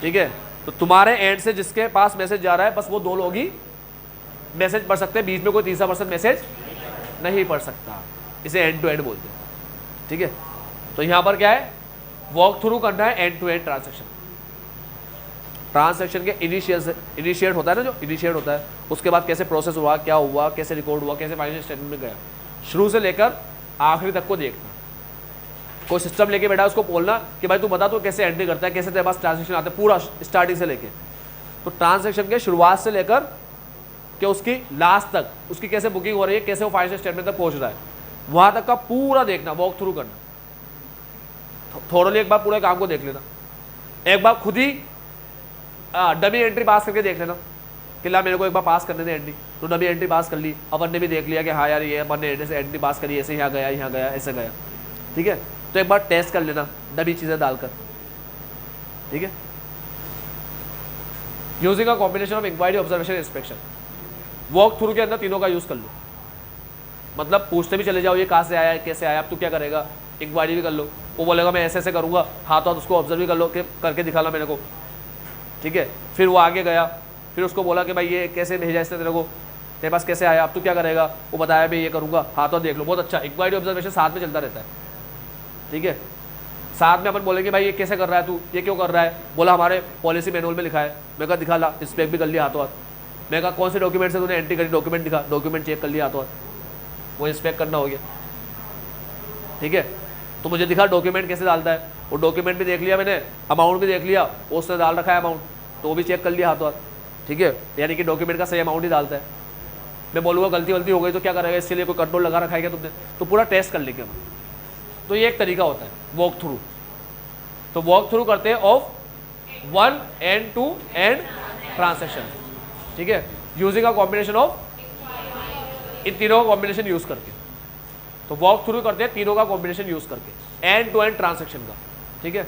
S1: ठीक है, तो तुम्हारे एंड से जिसके पास मैसेज जा रहा है बस वो दो लोग ही मैसेज पढ़ सकते हैं, बीच में कोई तीसरा पर्सन मैसेज नहीं पढ़ सकता, इसे एंड टू एंड बोलते हैं, ठीक है। तो यहाँ पर क्या है, वॉक थ्रू करना है end to end transaction. Transaction के इनिशिएट होता है ना, जो इनिशिएट होता है उसके बाद कैसे प्रोसेस हुआ, क्या हुआ, कैसे रिकॉर्ड हुआ, कैसे फाइनेंशियल स्टेटमेंट में गया, शुरू से लेकर आखिरी तक को देखना। कोई सिस्टम लेके बैठा उसको बोलना कि भाई तू बता तू कैसे एंट्री करता है, कैसे तेरे पास ट्रांजैक्शन आता है, पूरा स्टार्टिंग से लेके। तो ट्रांजैक्शन के शुरुआत से लेकर कि उसकी लास्ट तक उसकी कैसे बुकिंग हो रही है, कैसे वो फाइनेंशियल स्टेटमेंट तक पहुंच रहा है, वहां तक का पूरा देखना, वॉक थ्रू करना। थोड़ा एक बार पूरे काम को देख लेना, एक बार खुद ही डमी एंट्री पास करके देख लेना कि ला मेरे को एक बार पास करने दे एंट्री, तो डमी एंट्री पास कर ली, अपन ने भी देख लिया कि हाँ यार ये अपन ने एंट्री पास करी, ऐसे यहाँ गया ऐसे गया, ठीक है। तो एक बार टेस्ट कर लेना डमी चीज़ें डालकर, ठीक है। Using a combination of inquiry, observation, inspection. Walk through के अंदर तीनों का यूज़ कर लो, मतलब पूछते भी चले जाओ ये कहाँ से आया, कैसे आया, अब तू क्या करेगा, इंक्वायरी भी कर लो, वो बोलेगा मैं ऐसे ऐसे करूँगा, हाथ उसको ऑब्जर्व भी कर लो कि करके दिखाना मेरे को, ठीक है। फिर वो आगे गया, फिर उसको बोला कि भाई ये कैसे भेजा इसने तेरे को, तेरे पास कैसे आया, अब तू क्या करेगा, वो बताया भाई ये करूँगा, हाथों देख लो, बहुत अच्छा। इंक्वायरी ऑब्जर्वेशन साथ में चलता रहता है, ठीक है। साथ में अपन बोलेंगे भाई ये कैसे कर रहा है तू, ये क्यों कर रहा है, बोला हमारे पॉलिसी मैनुअल में लिखा है, मैं कहा दिखा ला, इंस्पेक्ट भी कर लिया हाथों हाथ। मैं कहा कौन से डॉक्यूमेंट से तूने एंट्री करी, डॉक्यूमेंट दिखा, डॉक्यूमेंट चेक कर लिया हाथों हाथ, वो इंस्पेक्ट करना हो गया, ठीक है। तो मुझे दिखा डॉक्यूमेंट कैसे डालता है, वो डॉक्यूमेंट भी देख लिया मैंने, अमाउंट भी देख लिया, उसने डाल रखा है अमाउंट, तो वो भी चेक कर लिया हाथों हाथ, ठीक है। यानी कि डॉक्यूमेंट का सही अमाउंट ही डालता है, मैं बोलूँगा गलती वलती हो गई तो क्या करेगा, इसके लिए कोई कंट्रोल लगा रखा है क्या तुमने, तो पूरा टेस्ट कर लेंगे हम। तो ये एक तरीका होता है वॉक थ्रू। तो वॉक थ्रू करते हैं ऑफ 1 एंड 2 एंड ट्रांसैक्शन, ठीक है, यूजिंग अ कॉम्बिनेशन ऑफ, इन तीनों का कॉम्बिनेशन यूज करके। तो वॉक थ्रू करते हैं तीनों का कॉम्बिनेशन यूज करके, एंड टू एंड ट्रांसैक्शन का, ठीक है।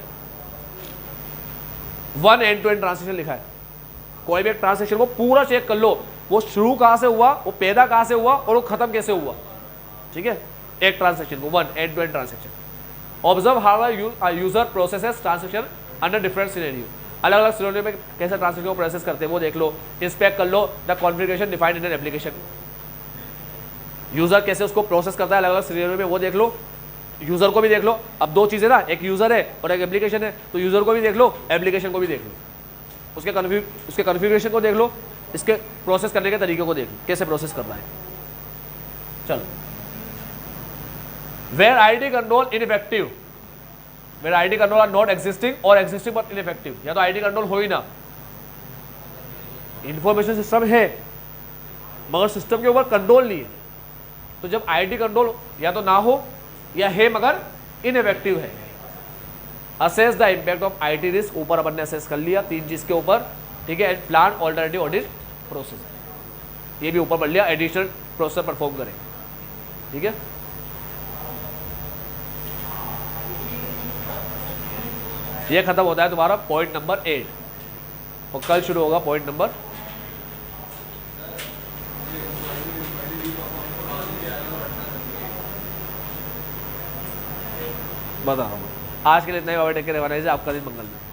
S1: 1 एंड टू एंड ट्रांसैक्शन लिखा है, कोई भी एक ट्रांसैक्शन को पूरा चेक कर लो, वो शुरू कहां से हुआ, वो पैदा कहां से हुआ और वो खत्म कैसे हुआ, ठीक है। एक ट्रांसैक्शन को 1 end to end transaction. Observe how user processes transaction under different scenario, अलग अलग सिनेरियो में कैसे ट्रांसैक्शन को प्रोसेस करते हैं वो देख लो। इंस्पेक्ट कर लो the configuration defined in an application, user कैसे उसको प्रोसेस करता है अलग अलग सिनेरियो में, वो देख लो। यूजर को भी देख लो, अब दो चीजें ना, एक यूजर है और एक एप्लीकेशन है, तो यूजर को भी देख लो, एप्लीकेशन को भी देख लो, उसके कॉन्फ़िगरेशन को देख लो, इसके प्रोसेस करने के तरीके को देख लो, कैसे प्रोसेस कर रहा है। चलो, where IT control ineffective, where IT control are not existing और एग्जिस्टिंग बट इनइफेक्टिव, या तो आईडी कंट्रोल हो ही ना, इंफॉर्मेशन सिस्टम है मगर सिस्टम के ऊपर कंट्रोल नहीं है। तो जब आईडी कंट्रोल या तो ना हो या है मगर इनइफेक्टिव है। Assess the impact of IT risk, ऊपर अपन ने असेस कर लिया 3 चीज के ऊपर, ठीक है। And plan alternative audit process, ये भी ऊपर पढ़ लिया, एडिशनल प्रोसेस परफॉर्म करें, ठीक है। ये खत्म होता है तुम्हारा पॉइंट नंबर 8 और कल शुरू होगा पॉइंट नंबर, बता रहा हूँ। आज के लिए इतना ही, बाबा टेक केयर, आपका दिन मंगल में।